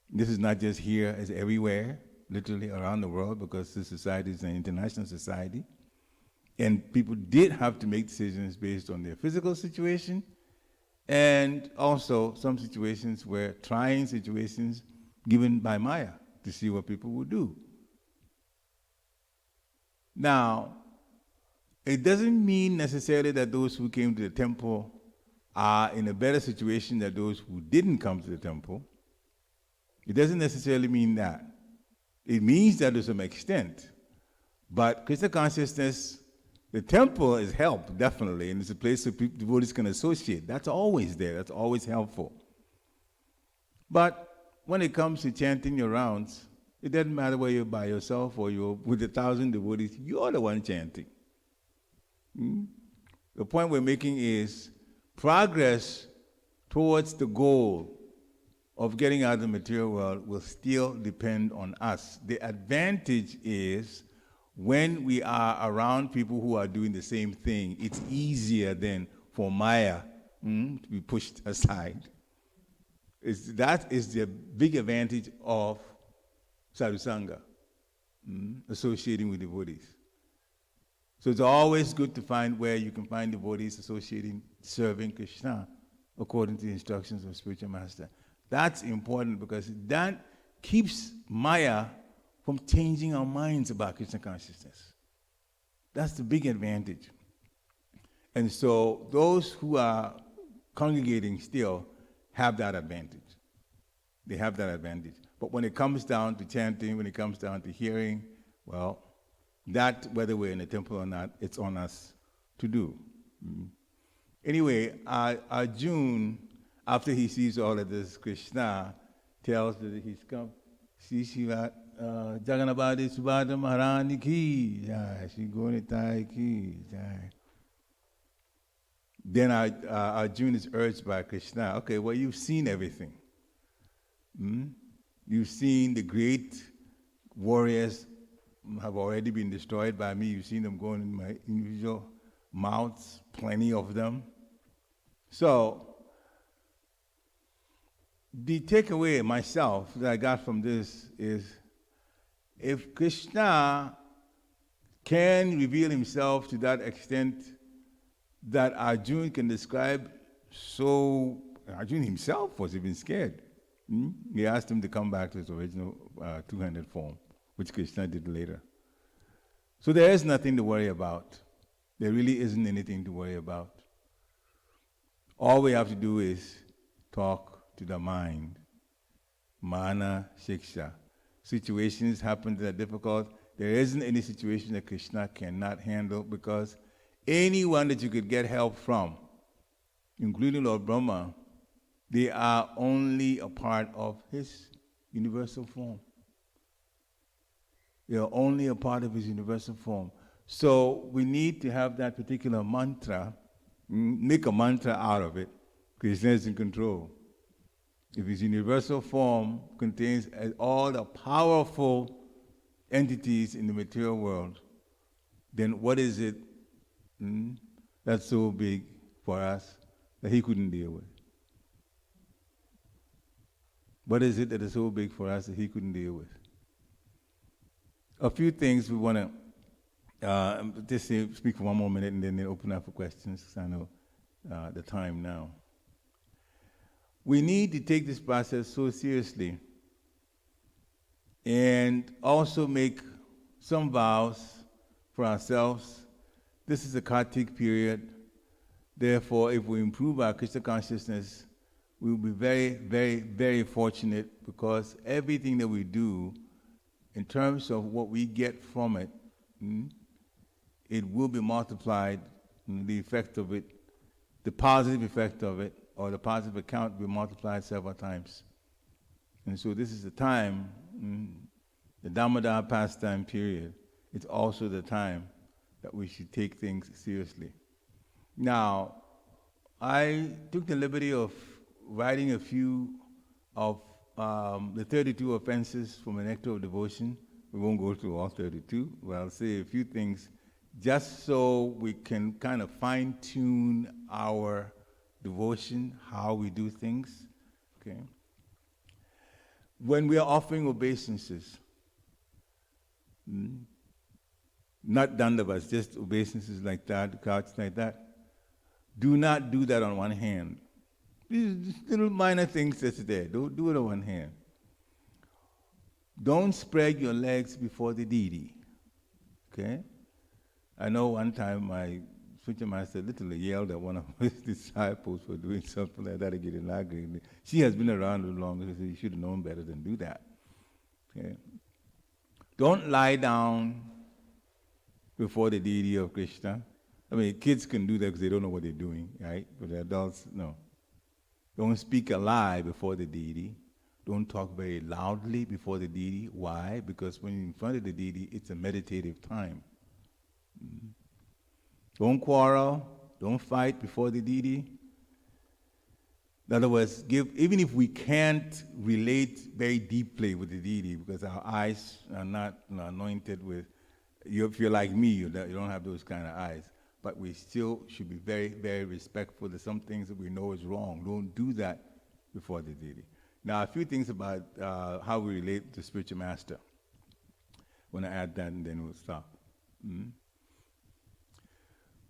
This is not just here, it's everywhere, literally around the world, because this society is an international society. And people did have to make decisions based on their physical situation, and also some situations were trying situations given by Maya to see what people would do. Now, It doesn't mean necessarily that those who came to the temple are in a better situation than those who didn't come to the temple. It doesn't necessarily mean that. It means that to some extent. But Krishna consciousness, the temple is help, definitely, and it's a place where devotees can associate. That's always there. That's always helpful. But when it comes to chanting your rounds, it doesn't matter whether you're by yourself or you're with 1,000 devotees, you're the one chanting. The point we're making is progress towards the goal of getting out of the material world will still depend on us. The advantage is when we are around people who are doing the same thing, it's easier then for Maya to be pushed aside. That is the big advantage of sadhusanga, associating with devotees. So it's always good to find where you can find devotees associating, serving Krishna according to the instructions of spiritual master. That's important because that keeps Maya from changing our minds about Krishna consciousness. That's the big advantage. And so those who are congregating still have that advantage. They have that advantage. But when it comes down to chanting, when it comes down to hearing, well, that, whether we're in a temple or not, it's on us to do. Anyway, Arjuna, after he sees all of this, Krishna tells that he's come. See Shiva, Jagannabhadi Subhadra Maharani ki jai, Shri Gonitai ki jai. Then Arjuna is urged by Krishna, okay, well, you've seen everything. You've seen the great warriors have already been destroyed by me. You've seen them going in my individual mouths, plenty of them. So, the takeaway myself that I got from this is, if Krishna can reveal himself to that extent that Arjuna can describe, so Arjuna himself was even scared. He asked him to come back to his original two-handed form, which Krishna did later. So there is nothing to worry about. There really isn't anything to worry about. All we have to do is talk to the mind. Mana Shiksha. Situations happen that are difficult. There isn't any situation that Krishna cannot handle, because anyone that you could get help from, including Lord Brahma, they are only a part of his universal form. They are only a part of his universal form. So we need to have that particular mantra, make a mantra out of it. Krishna is in control. If his universal form contains all the powerful entities in the material world, then what is it that's so big for us that he couldn't deal with? What is it that is so big for us that he couldn't deal with? A few things we want to just speak for one more minute and then open up for questions, because I know the time now. We need to take this process so seriously and also make some vows for ourselves. This is a Kartik period. Therefore, if we improve our Krishna consciousness, we will be very, very, very fortunate, because everything that we do, in terms of what we get from it, it will be multiplied. The effect of it, the positive effect of it, or the positive account will be multiplied several times. And so this is the time, the Damodar pastime period. It's also the time that we should take things seriously. Now, I took the liberty of writing a few of the 32 offenses from the Nectar of Devotion. We won't go through all 32, but I'll say a few things just so we can kind of fine-tune our devotion, how we do things. Okay. When we are offering obeisances, not dandavas, just obeisances like that, couch like that, do not do that on one hand. These little minor things that's there. Don't do it on one hand. Don't spread your legs before the deity. Okay? I know one time my spiritual master literally yelled at one of his disciples for doing something like that to get angry. She has been around a little longer, so you should have known better than do that. Okay? Don't lie down before the deity of Krishna. I mean, kids can do that because they don't know what they're doing, right? But the adults, no. Don't speak a lie before the deity. Don't talk very loudly before the deity. Why? Because when you're in front of the deity, it's a meditative time. Don't quarrel. Don't fight before the deity. In other words, even if we can't relate very deeply with the deity because our eyes are not anointed with, if you're like me, you don't have those kind of eyes. But we still should be very, very respectful. There's some things that we know is wrong. Don't do that before the deity. Now, a few things about how we relate to spiritual master. I want to add that and then we'll stop.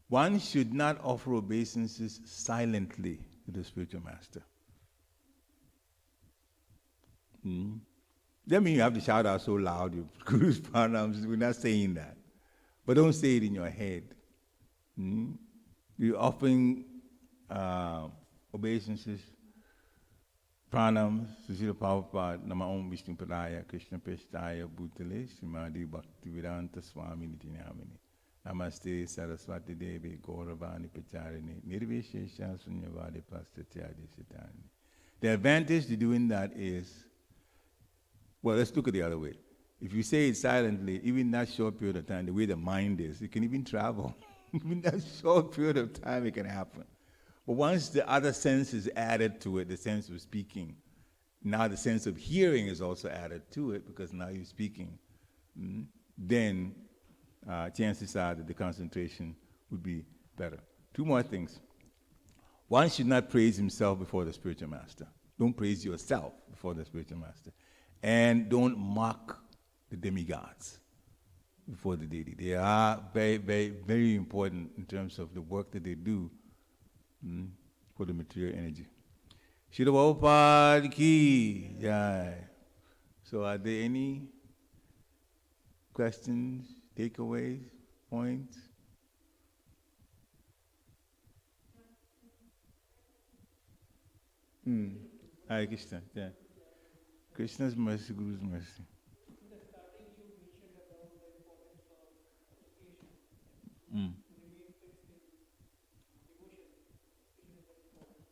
One should not offer obeisances silently to the spiritual master. That means you have to shout out so loud, your Guru's pranams. We're not saying that. But don't say it in your head. You're offering obeisances, pranams, Susila Prabhupada, Nama Om Vishnu Padaya, Krishna Peshtaya, Bhutale, Srimadi Bhaktivedanta Swami Nitinamini. Namaste Saraswati Devi Gauravani Pacharini Nirvishesha Sunyavadi Pastatyadi Sitani. The advantage to doing that is, well, let's look at the other way. If you say it silently, even that short period of time, the way the mind is, it can even travel. Even that short period of time, it can happen. But once the other sense is added to it, the sense of speaking, now the sense of hearing is also added to it because now you're speaking, then chances are that the concentration would be better. Two more things. One should not praise himself before the spiritual master. Don't praise yourself before the spiritual master. And don't mock the demigods before the deity. They are very, very, very important in terms of the work that they do for the material energy. Shila Prabhupada ki jai. So are there any questions, takeaways, points? Hare Krishna, yeah. Krishna's mercy, Guru's mercy. In the starting, you mentioned about the importance of association. To remain fixed in devotion, association is very important.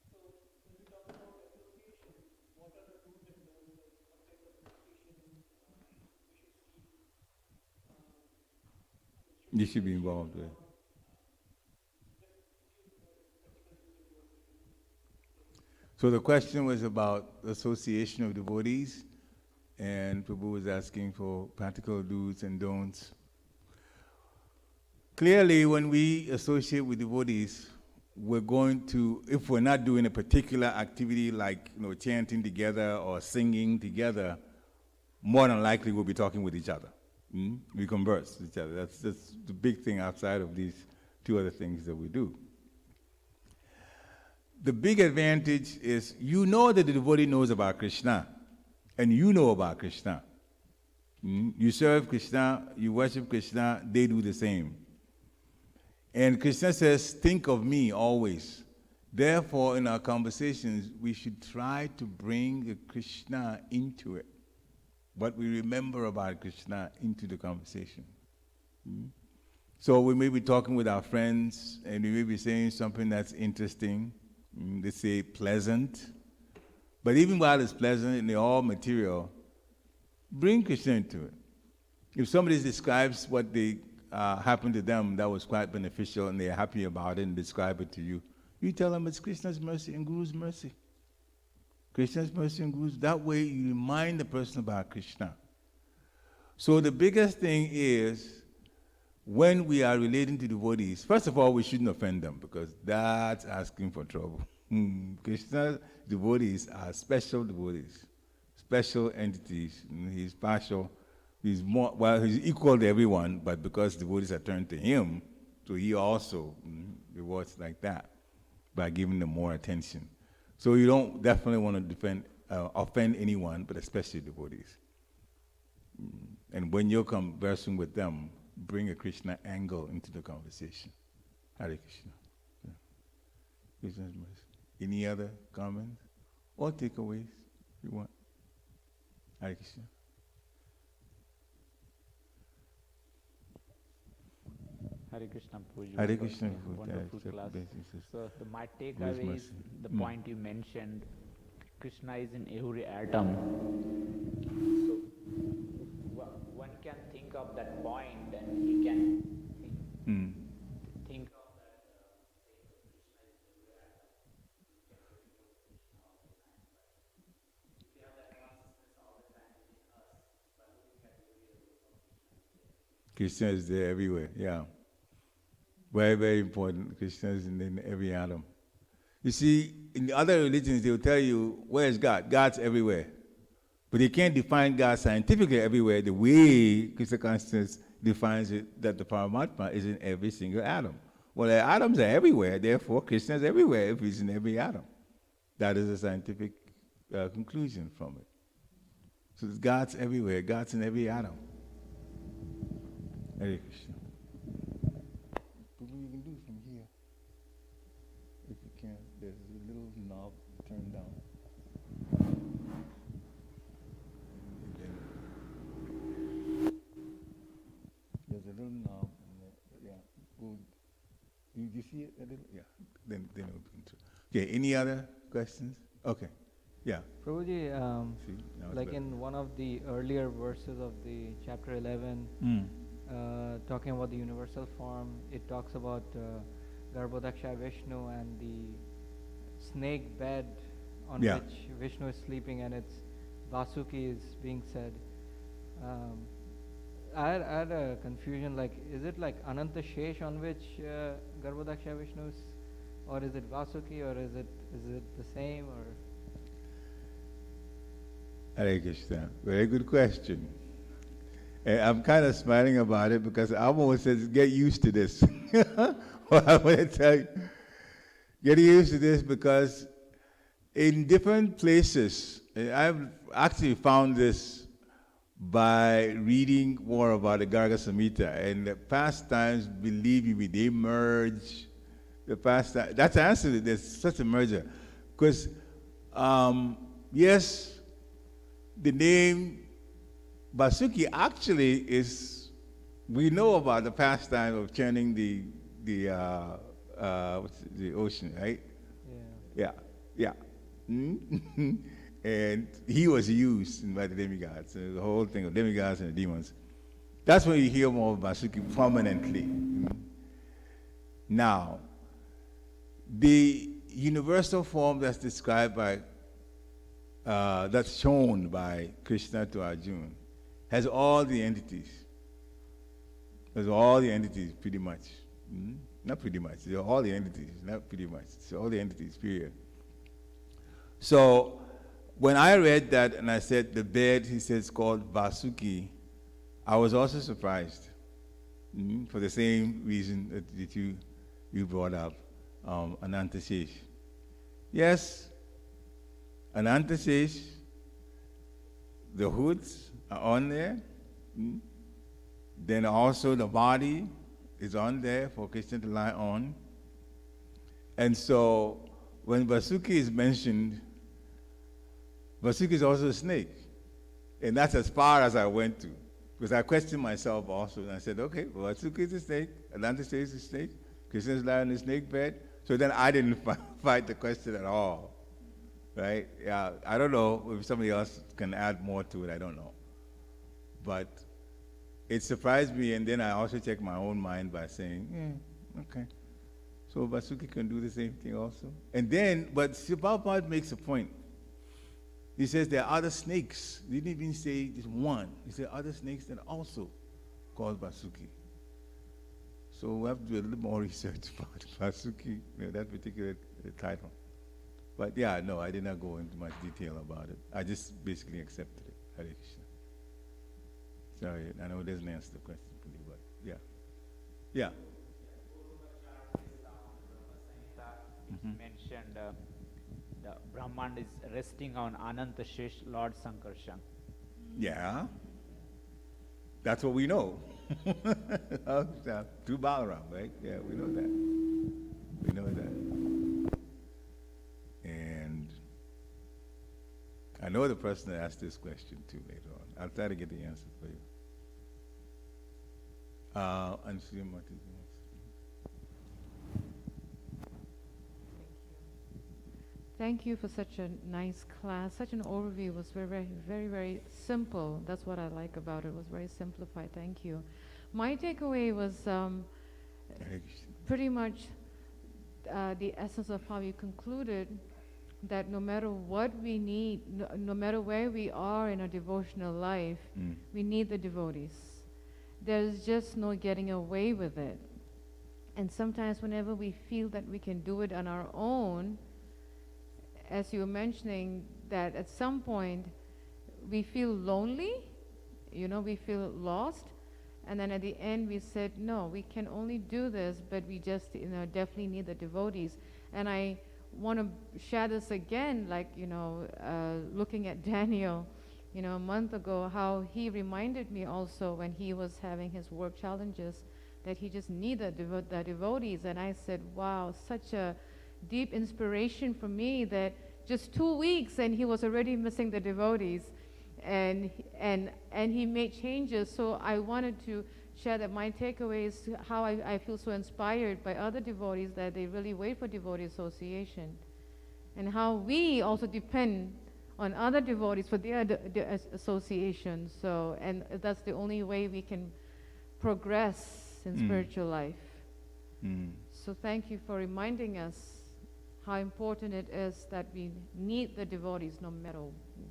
So, when we talk about association, what are the do's and don'ts of what type of association we should see? You should be involved with. So the question was about association of devotees, and Prabhu was asking for practical do's and don'ts. Clearly, when we associate with devotees, we're going to, if we're not doing a particular activity like chanting together or singing together, more than likely we'll be talking with each other. We converse with each other. That's the big thing outside of these two other things that we do. The big advantage is you know that the devotee knows about Krishna, and you know about Krishna. You serve Krishna, you worship Krishna, they do the same. And Krishna says, think of me always. Therefore, in our conversations, we should try to bring the Krishna into it. What we remember about Krishna into the conversation. So we may be talking with our friends, and we may be saying something that's interesting. They say pleasant. But even while it's pleasant and they're all material, bring Krishna into it. If somebody describes what they happened to them that was quite beneficial and they're happy about it and describe it to you, you tell them it's Krishna's mercy and Guru's mercy. Krishna's mercy and Guru's. That way you remind the person about Krishna. So the biggest thing is when we are relating to devotees, first of all, we shouldn't offend them because that's asking for trouble. Krishna's devotees are special devotees, special entities. He's partial. He's he's equal to everyone, but because devotees are turned to him, so he also rewards like that by giving them more attention. So you don't definitely want to offend anyone, but especially devotees. And when you're conversing with them, bring a Krishna angle into the conversation. Hare Krishna. Yeah. Krishna's mercy. Any other comments or takeaways you want? Hare Krishna. Hare Krishna Puja. Hare Krishna. Wonderful class. So my takeaway is the point you mentioned. Krishna is in every atom. So one can think of that point and he can think of that Krishna is in every atom. You can think of Krishna all the time. But if you have that consciousness all the time within us, by looking at the real of Krishna is there everywhere, yeah. Very, very important. Krishna is in every atom. You see, in the other religions, they will tell you, where is God? God's everywhere. But they can't define God scientifically everywhere the way Krishna Consciousness defines it, that the Paramatma is in every single atom. Well, the atoms are everywhere, therefore Krishna is everywhere if he's in every atom. That is a scientific conclusion from it. So God's everywhere. God's in every atom. Hare Krishna. What you can do from here, if you can, there's a little knob to turn down. And then there's a little knob, and then, yeah. Go. Do you see it a little? Yeah. Then it'll be into. Okay. Any other questions? Okay. Yeah. Prabhuji, See, now it's like better. in one of the earlier verses of the chapter 11, talking about the universal form, it talks about Garbhodaksha Vishnu and the snake bed on Yeah. which Vishnu is sleeping, and it's Vasuki is being said. I had a confusion, like, is it like Ananta Shesh on which Garbhodaksha Vishnu is, or is it Vasuki, or is it the same, or? Hare Krishna. Very good question. And I'm kind of smiling about it because I almost says, get used to this. Well, I want to tell you, get used to this because in different places, and I've actually found this by reading more about the Garga Samhita, and the pastimes, believe me, they merge. The pastime, that's actually, there's such a merger. Because, yes, the name Vasuki actually is, we know about the pastime of chanting the ocean, right? Yeah. Yeah. And he was used by the demigods, the whole thing of demigods and the demons. That's when you hear more of Vasuki prominently. Now, the universal form that's described by that's shown by Krishna to Arjuna has all the entities. Has all the entities, pretty much. Not pretty much. They're all the entities, not pretty much. It's all the entities, period. So when I read that and I said the bed, he says, called Vasuki, I was also surprised for the same reason that you brought up, Ananta Shesh. Yes, Ananta Shesh, the hoods are on there. Then also the body is on there for Krishna to lie on. And so when Vasuki is mentioned, Vasuki is also a snake. And that's as far as I went to. Because I questioned myself also, and I said, okay, well, Vasuki is a snake, Ananta Shesh is a snake, Krishna is lying on the snake bed. So then I didn't fight the question at all. Right? Yeah, I don't know if somebody else can add more to it, I don't know. But it surprised me, and then I also checked my own mind by saying, okay. So Vasuki can do the same thing also. And then, but Prabhupada makes a point. He says there are other snakes. He didn't even say just one. He said other snakes that are also called Vasuki. So we have to do a little more research about Vasuki, that particular title. But yeah, no, I did not go into much detail about it. I just basically accepted it. Hare Krishna. Sorry, I know it doesn't answer the question fully, but yeah. Yeah. Mentioned the Brahman is resting on Ananta Shesh, Lord Sankarshan. Yeah. That's what we know. Through Balaram, right? Yeah, we know that. We know that. And I know the person that asked this question too later on. I'll try to get the answer for you. And Srimati. Thank you for such a nice class. Such an overview. It was very, very, very, very simple. That's what I like about it. It was very simplified. Thank you. My takeaway was pretty much the essence of how you concluded that no matter what we need, no matter where we are in our devotional life, we need the devotees. There's just no getting away with it. And sometimes whenever we feel that we can do it on our own, as you were mentioning, that at some point we feel lonely, we feel lost, and then at the end we said, no, we can only do this, but we just definitely need the devotees. And I want to share this again, like looking at Daniel a month ago, how he reminded me also when he was having his work challenges that he just needed the devotees. And I said, wow, such a deep inspiration for me that just 2 weeks and he was already missing the devotees, and he made changes. So I wanted to share that my takeaway is how I feel so inspired by other devotees that they really wait for devotee association, and how we also depend on other devotees for their association. So, and that's the only way we can progress in spiritual life. So thank you for reminding us how important it is that we need the devotees no matter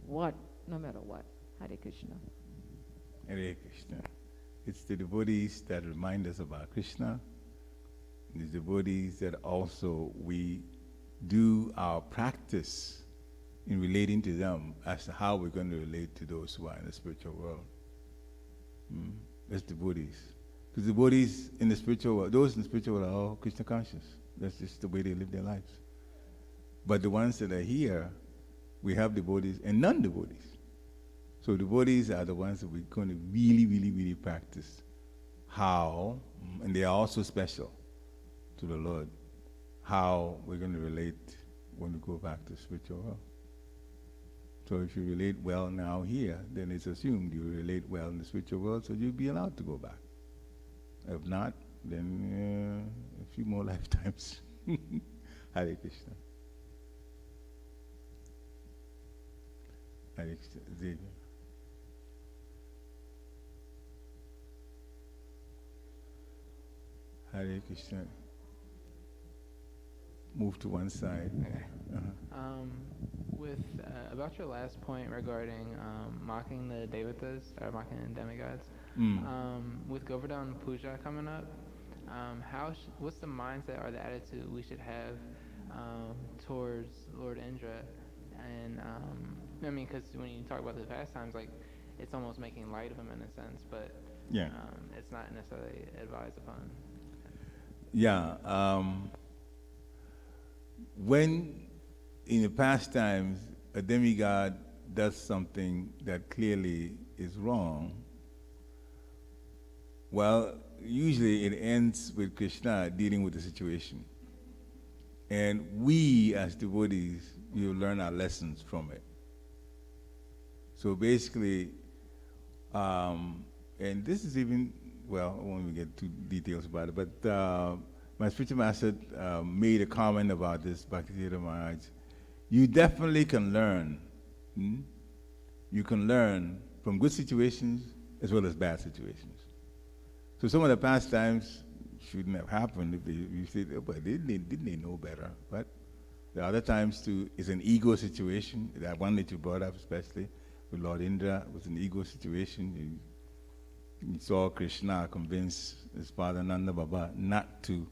what. Hare Krishna. Hare Krishna. It's the devotees that remind us about Krishna. The devotees that also we do our practice in relating to them as to how we're going to relate to those who are in the spiritual world. That's devotees. Because devotees in the spiritual world, those in the spiritual world are all Krishna conscious. That's just the way they live their lives. But the ones that are here, we have devotees and non-devotees. So devotees are the ones that we're going to really, really, really practice how, and they are also special to the Lord, how we're going to relate when we go back to the spiritual world. So if you relate well now here, then it's assumed you relate well in the spiritual world, so you'll be allowed to go back. If not, then a few more lifetimes. Hare Krishna. Hare Krishna. Xavier. Hare Krishna. Move to one side. Okay. With about your last point regarding mocking the devatas or mocking the demigods, with Govardhan Puja coming up, what's the mindset or the attitude we should have towards Lord Indra? And I mean, because when you talk about the pastimes, like it's almost making light of him in a sense, but it's not necessarily advised upon. Yeah. When in the past times a demigod does something that clearly is wrong, well, usually it ends with Krishna dealing with the situation. And we as devotees, we will learn our lessons from it. So basically, and this is even, well, I won't even get too details about it, but my spiritual master made a comment about this, Bhaktisiddhanta Maharaj. You definitely can learn. You can learn from good situations as well as bad situations. So some of the pastimes shouldn't have happened if you said, oh, but didn't they know better? But the other times too, it's an ego situation. That one that you brought up especially with Lord Indra was an ego situation. You saw Krishna convince his father Nanda Baba not to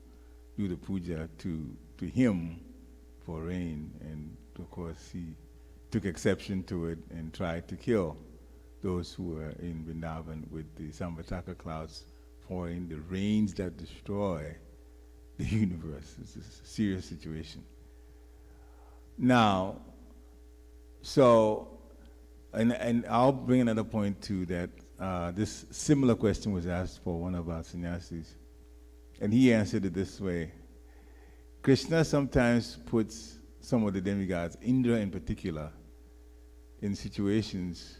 do the puja to him for rain, and of course he took exception to it and tried to kill those who were in Vrindavan with the Samvataka clouds pouring, the rains that destroy the universe. It's a serious situation. Now, so, and I'll bring another point too, that this similar question was asked for one of our sannyasis, and he answered it this way. Krishna sometimes puts some of the demigods, Indra in particular, in situations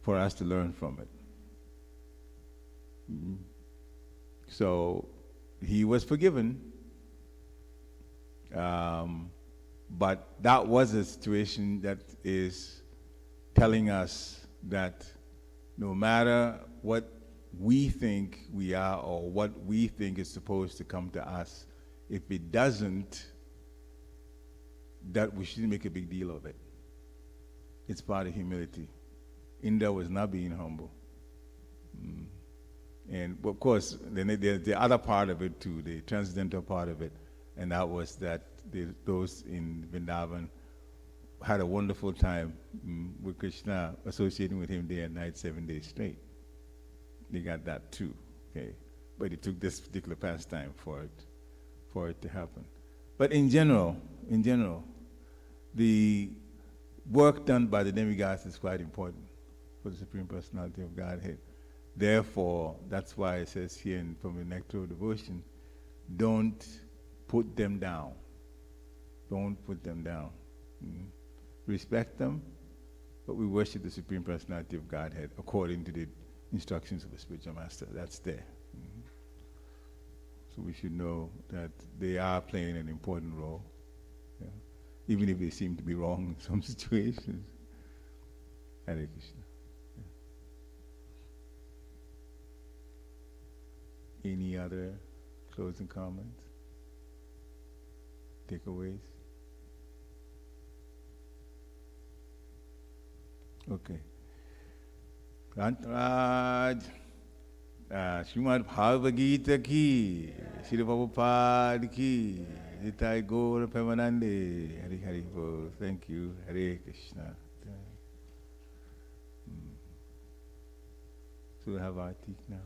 for us to learn from it. So he was forgiven, but that was a situation that is telling us that no matter what we think we are or what we think is supposed to come to us, if it doesn't, that we shouldn't make a big deal of it. It's part of humility. Indra was not being humble. And of course, then there's the other part of it too, the transcendental part of it, and that was that those in Vrindavan had a wonderful time with Krishna, associating with him day and night, 7 days straight. They got that too, okay? But it took this particular pastime for it to happen. But in general, the work done by the demigods is quite important for the Supreme Personality of Godhead. Therefore, that's why it says here from the Nectar of Devotion, don't put them down. Don't put them down. Respect them, but we worship the Supreme Personality of Godhead according to the instructions of the Spiritual Master. That's there. So we should know that they are playing an important role, even if they seem to be wrong in some situations. Hare Krishna. Any other closing comments? Takeaways? Okay. Rantaraj, Srimad Bhagavad Gita ki, Srila Prabhupada ki, Nitai Gaura Premanande, Hari Hari Bol. Thank you. Hare Krishna. So we have our tea now.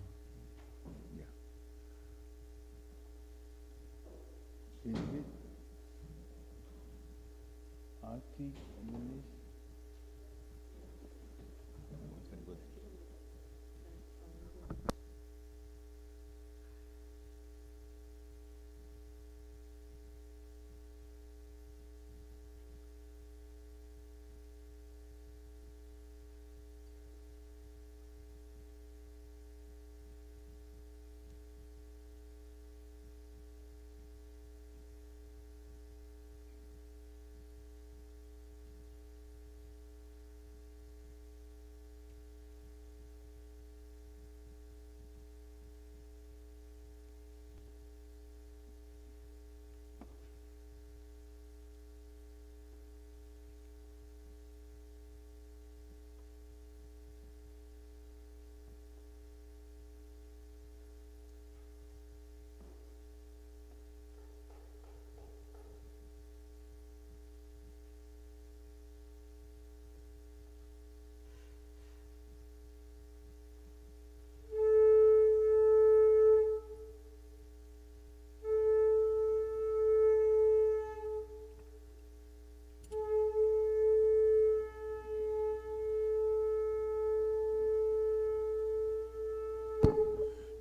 Is it Arti English?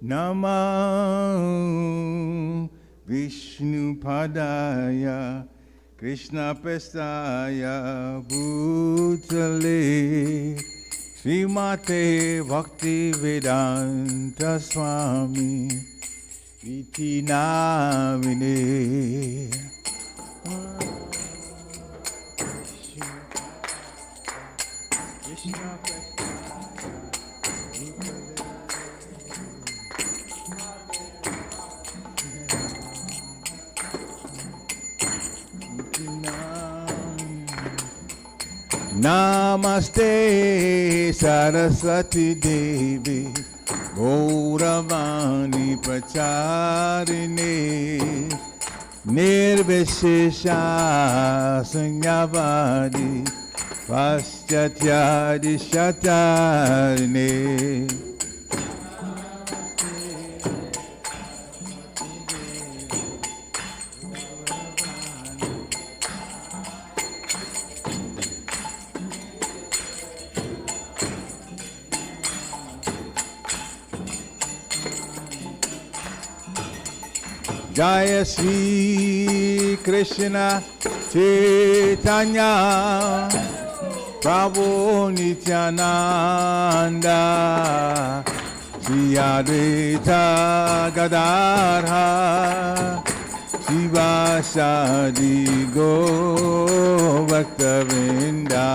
Namah Vishnu Padaya Krishna Prestaya Bhutale Srimate Bhakti Vedanta Swami Iti Namine. Namaste Saraswati Devi Gauravani Pracharine Nirvishesha Sunyavadi Paschatya Shatarine. Jaya Sri Krishna Chaitanya Prabhu Nityananda Shri Advaita Gadadhara Shivasadi Go Bhaktavinda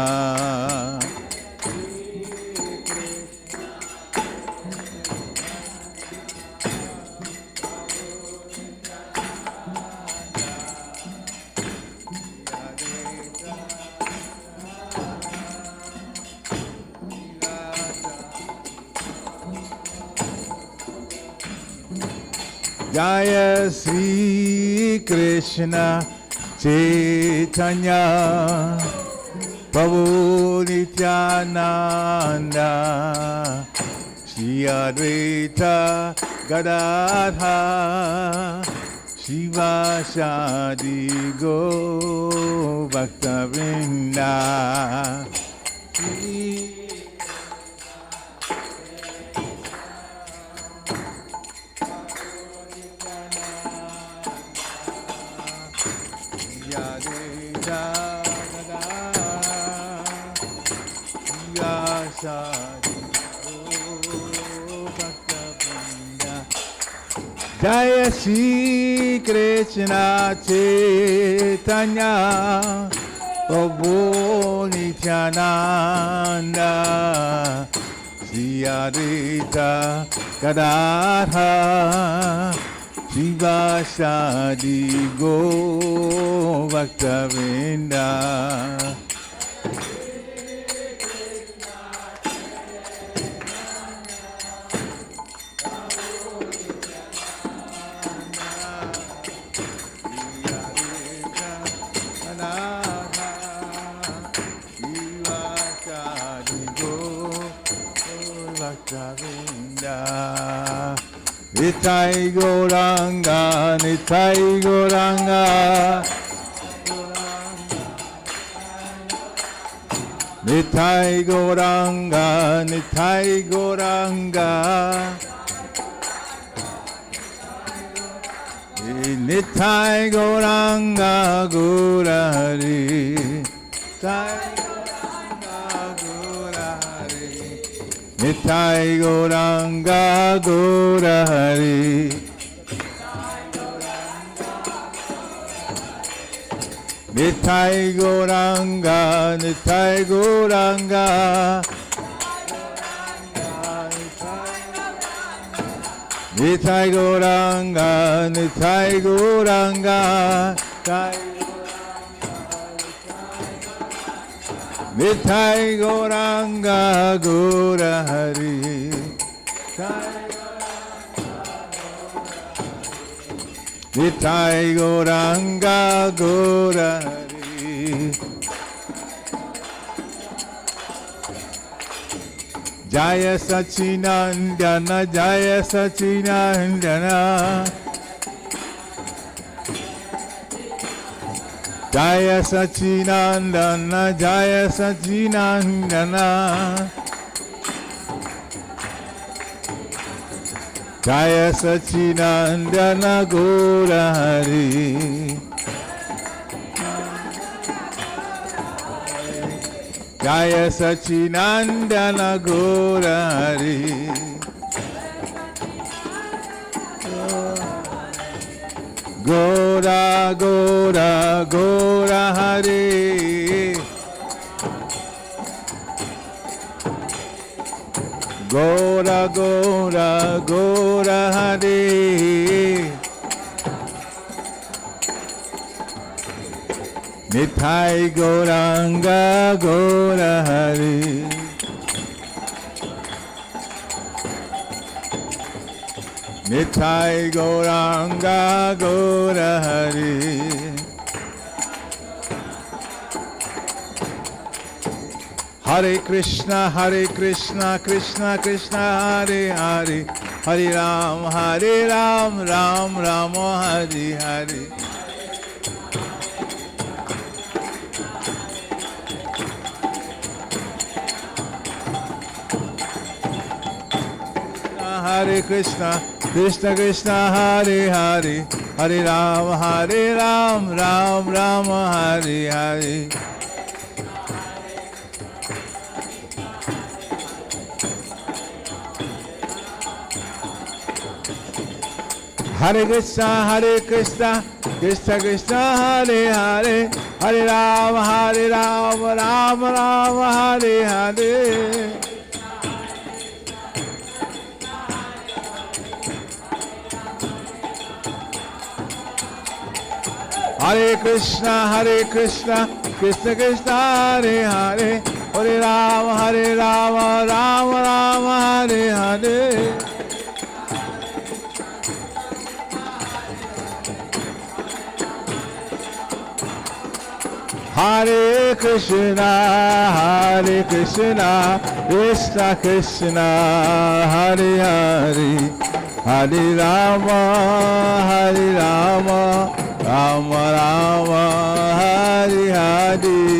Jaya Sri Krishna Chaitanya Prabhu Nityananda Shri Advaita Gadadhara Shivasadi Go Bhaktavinda Jaya Sri Krishna Chaitanya Prabhu Nityananda Shri Advaita Gadadhara Shivasadi Go Bhaktavinda Nitai Gauranga, Nitai Gauranga, Nitai Gauranga, Nitai Gauranga, Nitai Gauranga, Gaurari, Nitai Gauranga Gaurahari Nitai Gauranga Nitai Gauranga Nitai Gauranga Nitai Gauranga Nitai Gauranga Gaurahari Nitai Gauranga Gaurahari Jaya Sachinandana Jaya Sachinandana Jaya Sachinandana Jaya Sachinandana Jaya Sachinandana Gaurahari Jaya Sachinandana Gaurahari Gora Gora Gora Hari Gora Gora Gora Hari Nitai Gauranga Gaurahari Nitai Gauranga Gaurahari Hare Krishna Krishna Krishna Hare Hare Hare Ram Ram Ram Hare Hare Hare Krishna Krishna Hare Hare Hare Ram, Ram Ram, Hare Hare. Hare Krishna, Krishna Krishna, Hare Hare, Hare Ram, Ram Ram, Hare Hare. Hare Krishna, Krishna Krishna, Hare Hare, Hare Ram, Ram Ram, Hare Hare. Hare Krishna, Krishna Krishna, Hare Hare, Hare Rama, Rama Rama, Hare Hare.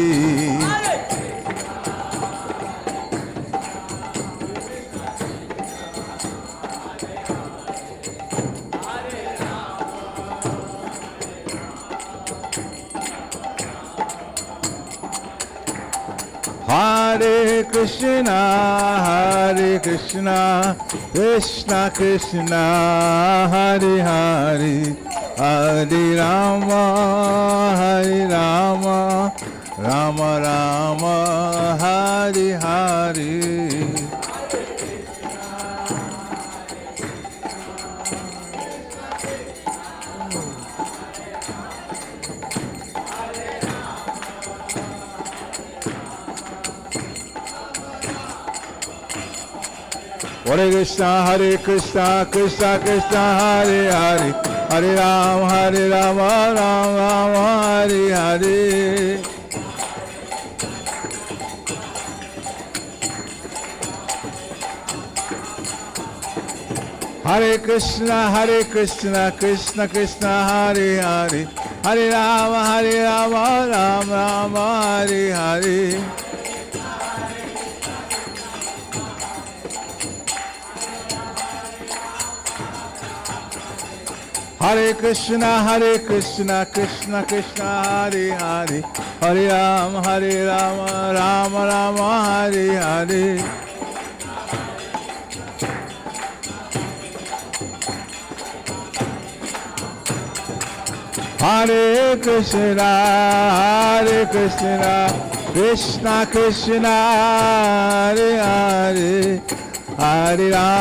Hare Krishna, Krishna Krishna, Hare Hare, Hare Rama, Rama Rama, Hare Hare. Hare Krishna, Krishna Krishna, Hare Hare, Hare Ram, Ram Ram, Hare Hare. Hare Krishna, Krishna Krishna, Hare Hare, Hare Ram, Ram Ram, Hare Hare. Hare Krishna, Krishna Krishna, Hare Hare, Hare Ram, Ram Ram, Hare Hare. Hare Krishna, Krishna Krishna, Hare Hare, Hare Ram.